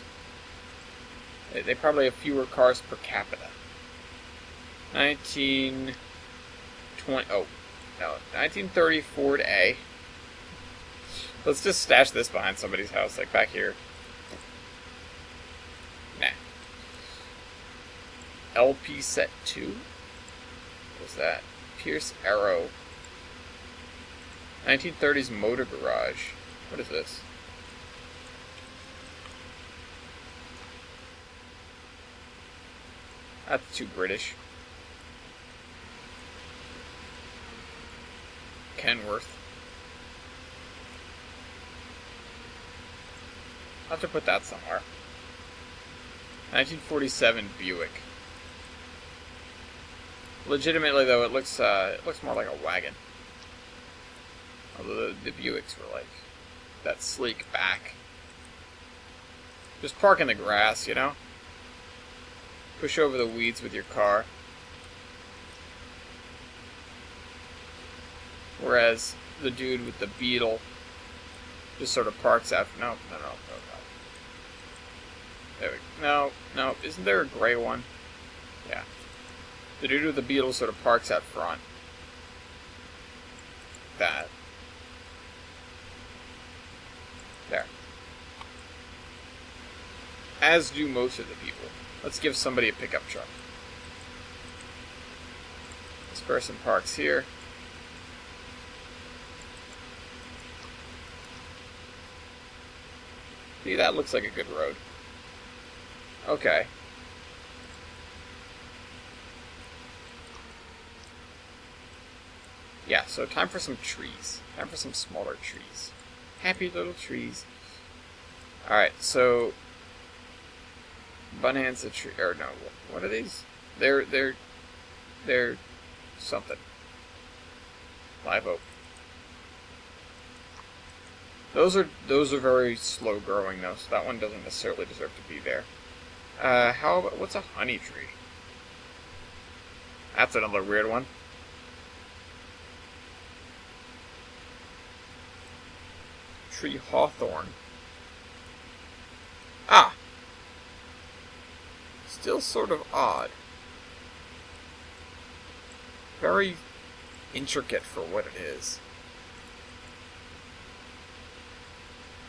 They probably have fewer cars per capita. 1930 Ford A. Let's just stash this behind somebody's house, like back here. Nah. LP Set 2? What's that? Pierce Arrow. 1930s Motor Garage. What is this? That's too British. Kenworth. I'll have to put that somewhere. 1947 Buick. Legitimately, though, it looks more like a wagon. Although the Buicks were like that sleek back. Just park in the grass, you know? Push over the weeds with your car. Whereas the dude with the Beetle just sort of parks out. No. There we go. No. Isn't there a gray one? Yeah. The dude with the Beetle sort of parks out front. That. There. As do most of the people. Let's give somebody a pickup truck. This person parks here. See, that looks like a good road. Okay. Yeah, so time for some trees. Time for some smaller trees. Happy little trees. Alright, so... Bonanza tree... Or no, what are these? They're something. Live oak. Those are very slow growing though, so that one doesn't necessarily deserve to be there. How about, what's a honey tree? That's another weird one. Tree hawthorn. Ah! Still sort of odd. Very intricate for what it is.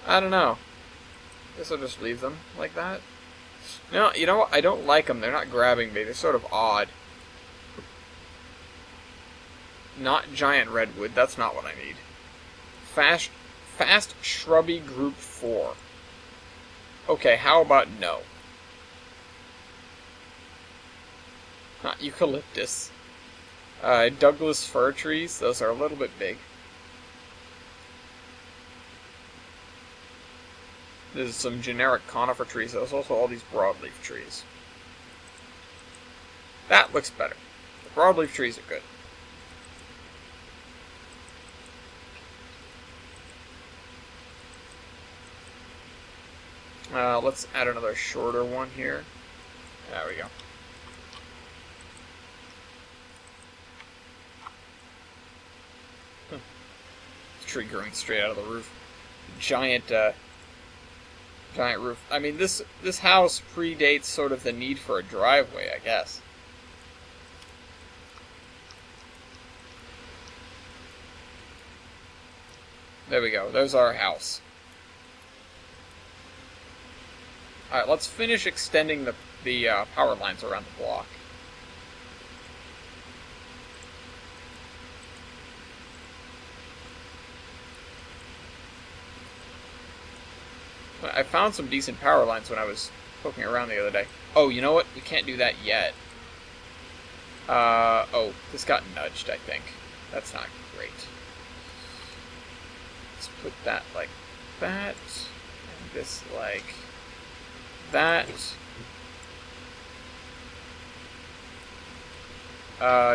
I don't know. Guess I'll just leave them like that. No, you know what? I don't like them. They're not grabbing me. They're sort of odd. Not giant redwood. That's not what I need. Fast shrubby group 4. Okay, how about no? Not eucalyptus. Douglas fir trees, those are a little bit big. There's some generic conifer trees. There's also all these broadleaf trees. That looks better. The broadleaf trees are good. Let's add another shorter one here. There we go. Tree growing straight out of the roof. Giant roof. I mean, this house predates sort of the need for a driveway, I guess. There we go. There's our house. Alright, let's finish extending the power lines around the block. I found some decent power lines when I was poking around the other day. Oh, you know what? We can't do that yet. Oh, this got nudged, I think. That's not great. Let's put that like that. And this like that.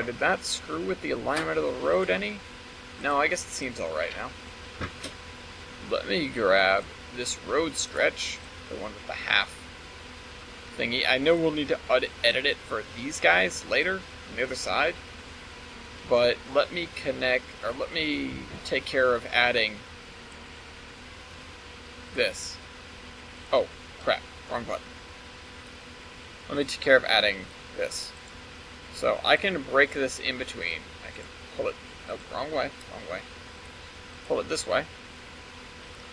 Did that screw with the alignment of the road any? No, I guess it seems alright now. Let me grab this road stretch, the one with the half thingy. I know we'll need to edit it for these guys later on the other side, but let me take care of adding this. Oh, crap, wrong button. Let me take care of adding this. So I can break this in between. I can pull it, oh, wrong way. Pull it this way.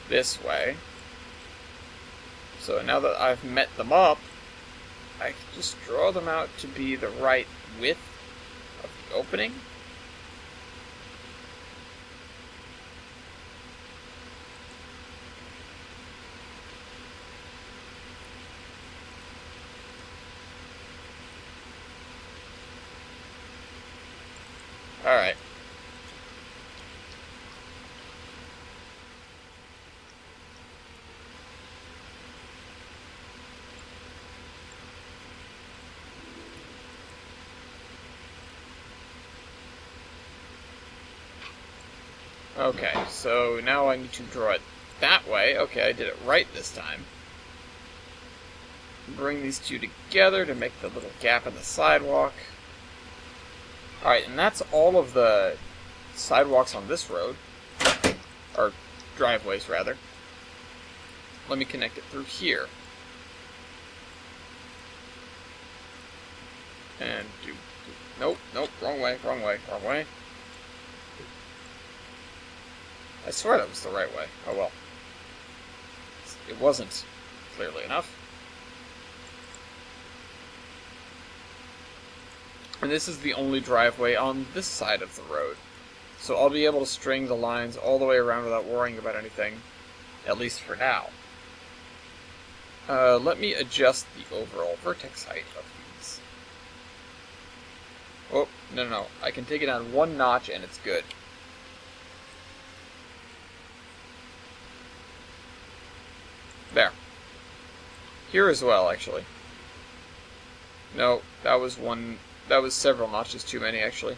This way. So now that I've met them up, I can just draw them out to be the right width of the opening. Alright. Okay, so now I need to draw it that way. Okay, I did it right this time. Bring these two together to make the little gap in the sidewalk. Alright, and that's all of the sidewalks on this road. Or driveways, rather. Let me connect it through here. And do... Nope, wrong way. I swear that was the right way. Oh well. It wasn't, clearly enough. And this is the only driveway on this side of the road. So I'll be able to string the lines all the way around without worrying about anything, at least for now. Let me adjust the overall vertex height of these. Oh, no. I can take it down one notch and it's good. There. Here as well, actually. No, that was several notches too many, actually.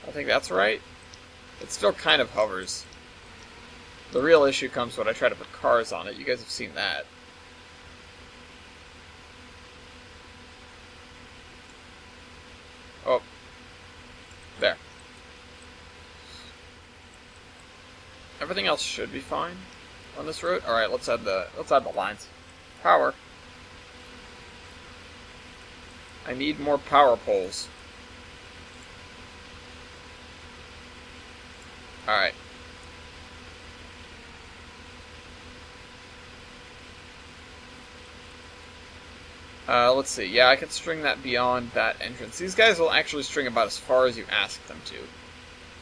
I think that's right. It still kind of hovers. The real issue comes when I try to put cars on it. You guys have seen that. Oh. There. Everything else should be fine on this road. All right, let's add the lines. Power. I need more power poles. All right. Let's see. Yeah, I can string that beyond that entrance. These guys will actually string about as far as you ask them to.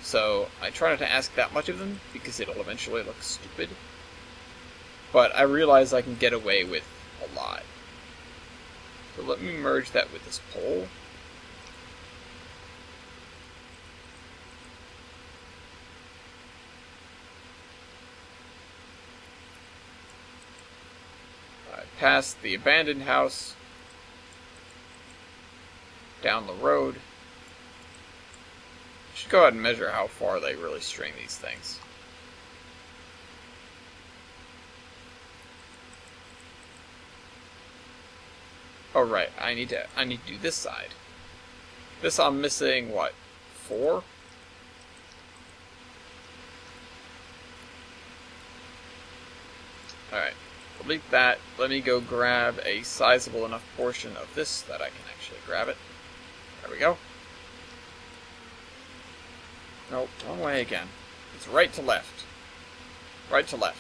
So I try not to ask that much of them, because it'll eventually look stupid. but I realize I can get away with a lot. So let me merge that with this pole. Past the abandoned house, down the road. Should go ahead and measure how far they really string these things. Oh right, I need to do this side. This I'm missing what? 4? Alright. Delete that. Let me go grab a sizable enough portion of this that I can actually grab it. There we go. Nope, wrong way again. It's right to left. Right to left.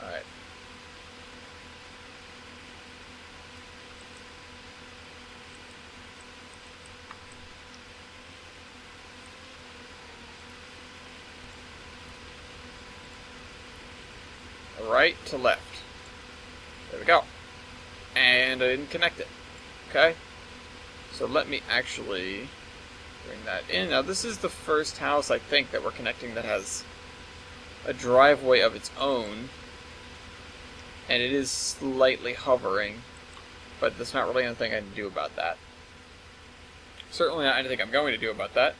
Alright. Right to left. There we go. And I didn't connect it. Okay? So let me actually bring that in. Now this is the first house, I think, that we're connecting that has a driveway of its own. And it is slightly hovering, but there's not really anything I can do about that. Certainly not anything I'm going to do about that.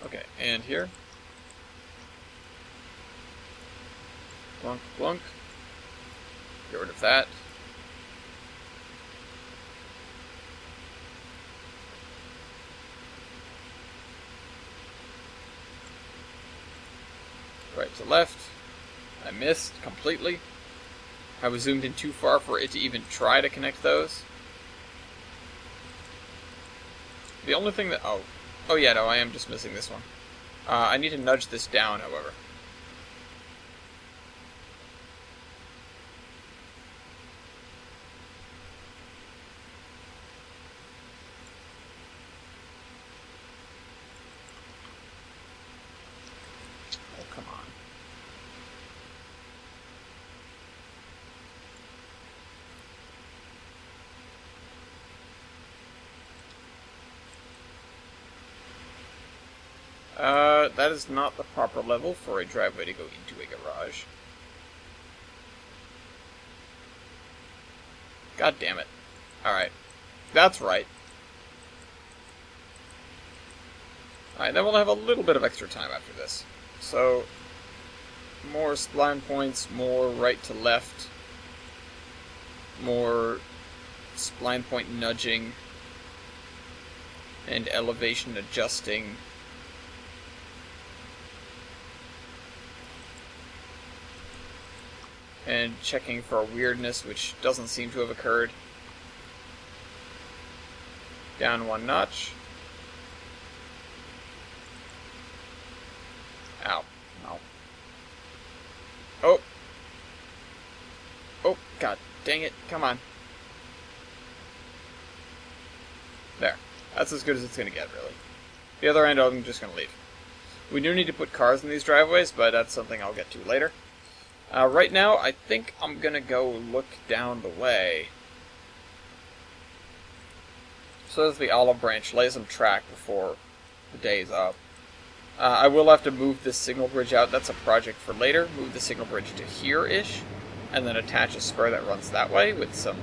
Okay, and here. Blunk, blunk. Get rid of that. Right to left. I missed completely. I was zoomed in too far for it to even try to connect those. The only thing that... Oh yeah, no, I am just missing this one. I need to nudge this down, however. Come on. That is not the proper level for a driveway to go into a garage. God damn it. Alright. That's right. Alright, then we'll have a little bit of extra time after this. So, more spline points, more right to left, more spline point nudging, and elevation adjusting. And checking for weirdness, which doesn't seem to have occurred. Down one notch. Ow. Ow. Oh. Oh, god dang it. Come on. There. That's as good as it's going to get, really. The other end, I'm just going to leave. We do need to put cars in these driveways, but that's something I'll get to later. Right now, I think I'm going to go look down the way. So there's the olive branch. Lay some track before the day is up. I will have to move this signal bridge out. That's a project for later. Move the signal bridge to here-ish. And then attach a spur that runs that way with some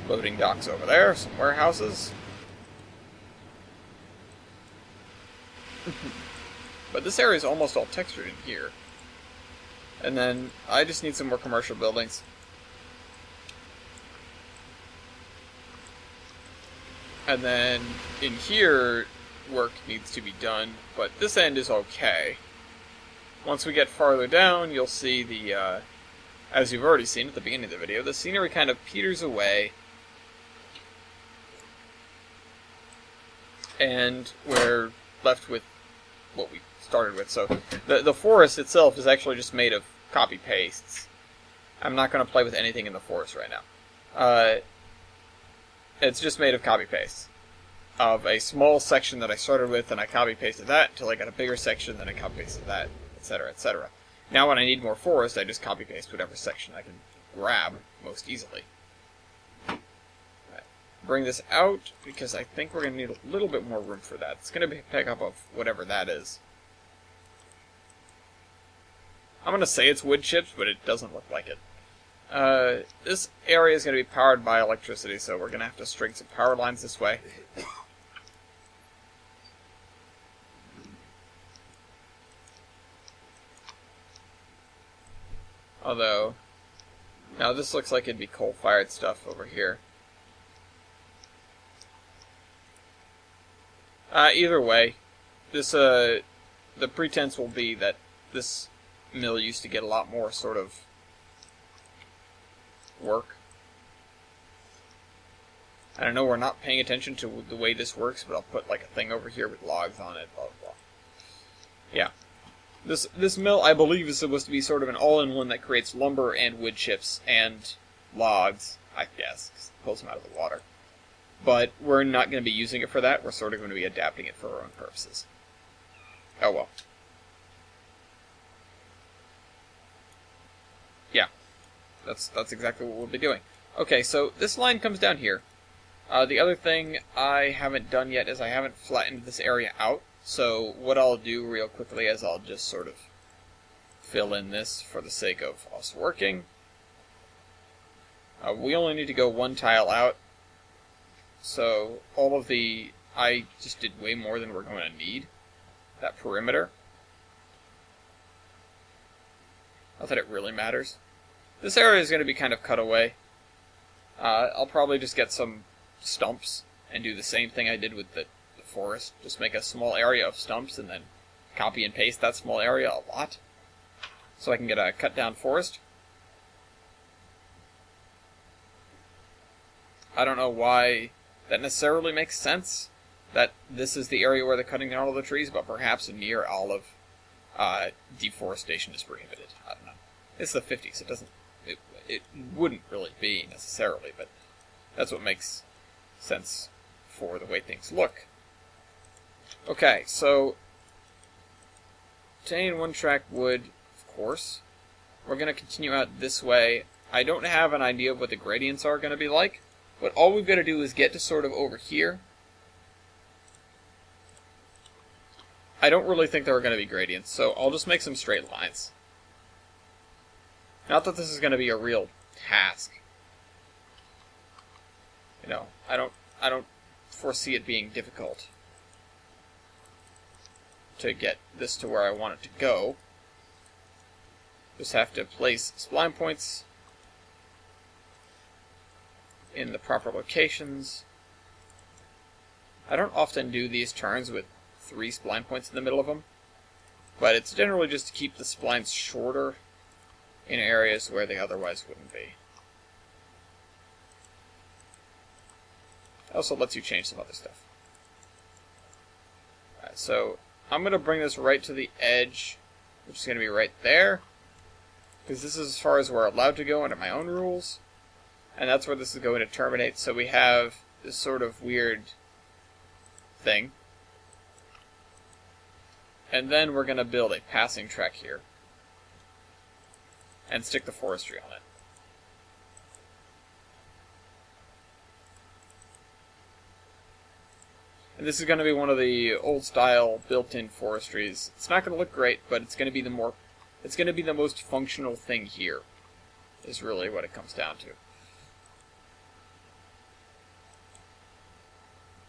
loading docks over there. Some warehouses. But this area is almost all textured in here. And then I just need some more commercial buildings. And then in here, work needs to be done, but this end is okay. Once we get farther down, you'll see the, as you've already seen at the beginning of the video, the scenery kind of peters away. And we're left with what we started with. So the forest itself is actually just made of copy-pastes. I'm not going to play with anything in the forest right now. It's just made of copy-paste of a small section that I started with, and I copy-pasted that until I got a bigger section, then I copy-pasted that, etc., etc. Now when I need more forest, I just copy-paste whatever section I can grab most easily. Bring this out, because I think we're going to need a little bit more room for that. It's going to pick up of whatever that is. I'm going to say it's wood chips, but it doesn't look like it. This area is going to be powered by electricity, so we're going to have to string some power lines this way. Although, now this looks like it'd be coal-fired stuff over here. Either way, this, the pretense will be that this mill used to get a lot more sort of work. I don't know, we're not paying attention to the way this works, but I'll put like a thing over here with logs on it, blah, blah, blah. Yeah. This mill, I believe, is supposed to be sort of an all-in-one that creates lumber and wood chips and logs, I guess, 'cause it pulls them out of the water. But we're not going to be using it for that. We're sort of going to be adapting it for our own purposes. Oh well. Yeah. That's exactly what we'll be doing. Okay, so this line comes down here. The other thing I haven't done yet is I haven't flattened this area out. So what I'll do real quickly is I'll just sort of fill in this for the sake of us working. We only need to go one tile out. So all of the... I just did way more than we're going to need. That perimeter. Not that it really matters. This area is going to be kind of cut away. I'll probably just get some stumps and do the same thing I did with the forest. Just make a small area of stumps and then copy and paste that small area a lot. So I can get a cut down forest. I don't know why that necessarily makes sense, that this is the area where they're cutting down all the trees, but perhaps near olive deforestation is prohibited. I don't know. It's the 50s. It wouldn't really be necessarily, but that's what makes sense for the way things look. Okay, so obtain one track wood, of course. We're going to continue out this way. I don't have an idea of what the gradients are going to be like, but all we've got to do is get to sort of over here. I don't really think there are going to be gradients, so I'll just make some straight lines. Not that this is going to be a real task. You know, I don't foresee it being difficult to get this to where I want it to go. Just have to place spline points in the proper locations. I don't often do these turns with 3 spline points in the middle of them, but it's generally just to keep the splines shorter in areas where they otherwise wouldn't be. It also lets you change some other stuff. Alright, so I'm going to bring this right to the edge, which is going to be right there, because this is as far as we're allowed to go under my own rules, and that's where this is going to terminate. So we have this sort of weird thing, and then we're going to build a passing track here and stick the forestry on it. And this is going to be one of the old style built-in forestries. It's not going to look great, but it's going to be the most functional thing here, is really what it comes down to.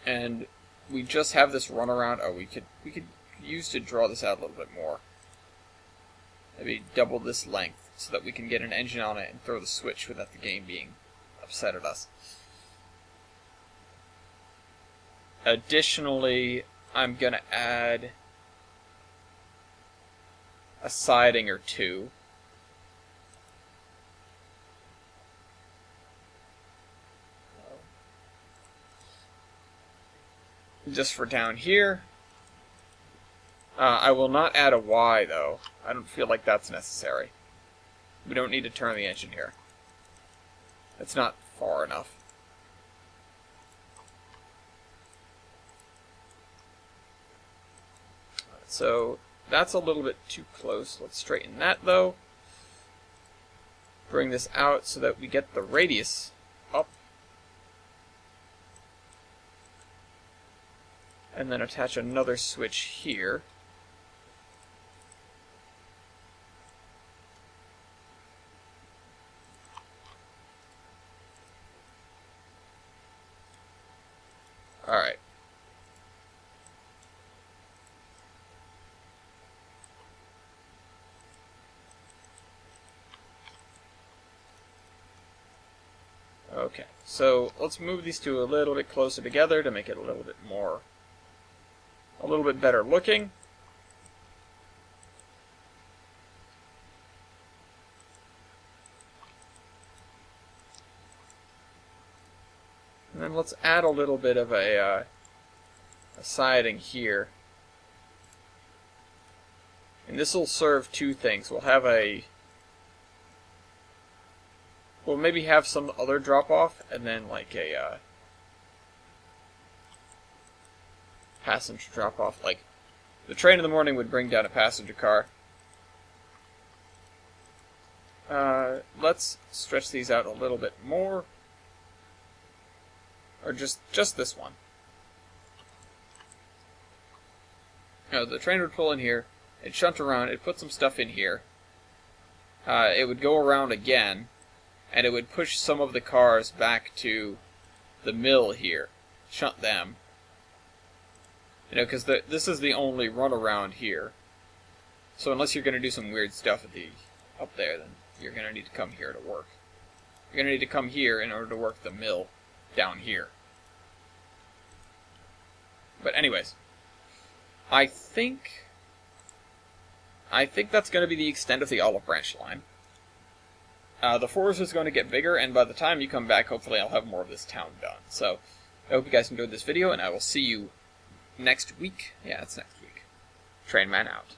And we just have this runaround. Oh, we could use to draw this out a little bit more. Maybe double this length so that we can get an engine on it and throw the switch without the game being upset at us. Additionally, I'm going to add a siding or two. Just for down here. I will not add a Y, though. I don't feel like that's necessary. We don't need to turn the engine here. It's not far enough. so that's a little bit too close. Let's straighten that, though. Bring this out so that we get the radius up. And then attach another switch here. Alright. Okay, so let's move these two a little bit closer together to make it a little bit better looking. And then let's add a little bit of a siding here. And this will serve two things. We'll maybe have some other drop-off, and then like a passenger drop-off. Like, the train in the morning would bring down a passenger car. Let's stretch these out a little bit more. Or just this one. The train would pull in here, it'd shunt around, it'd put some stuff in here. It would go around again, and it would push some of the cars back to the mill here. Shunt them. Because this is the only runaround here. So unless you're going to do some weird stuff up there, then you're going to need to come here to work. You're going to need to come here in order to work the mill down here. But anyways, I think that's going to be the extent of the Olive Branch line. The forest is going to get bigger, and by the time you come back, hopefully I'll have more of this town done. So, I hope you guys enjoyed this video, and I will see you next week. Yeah, it's next week. Trainman out.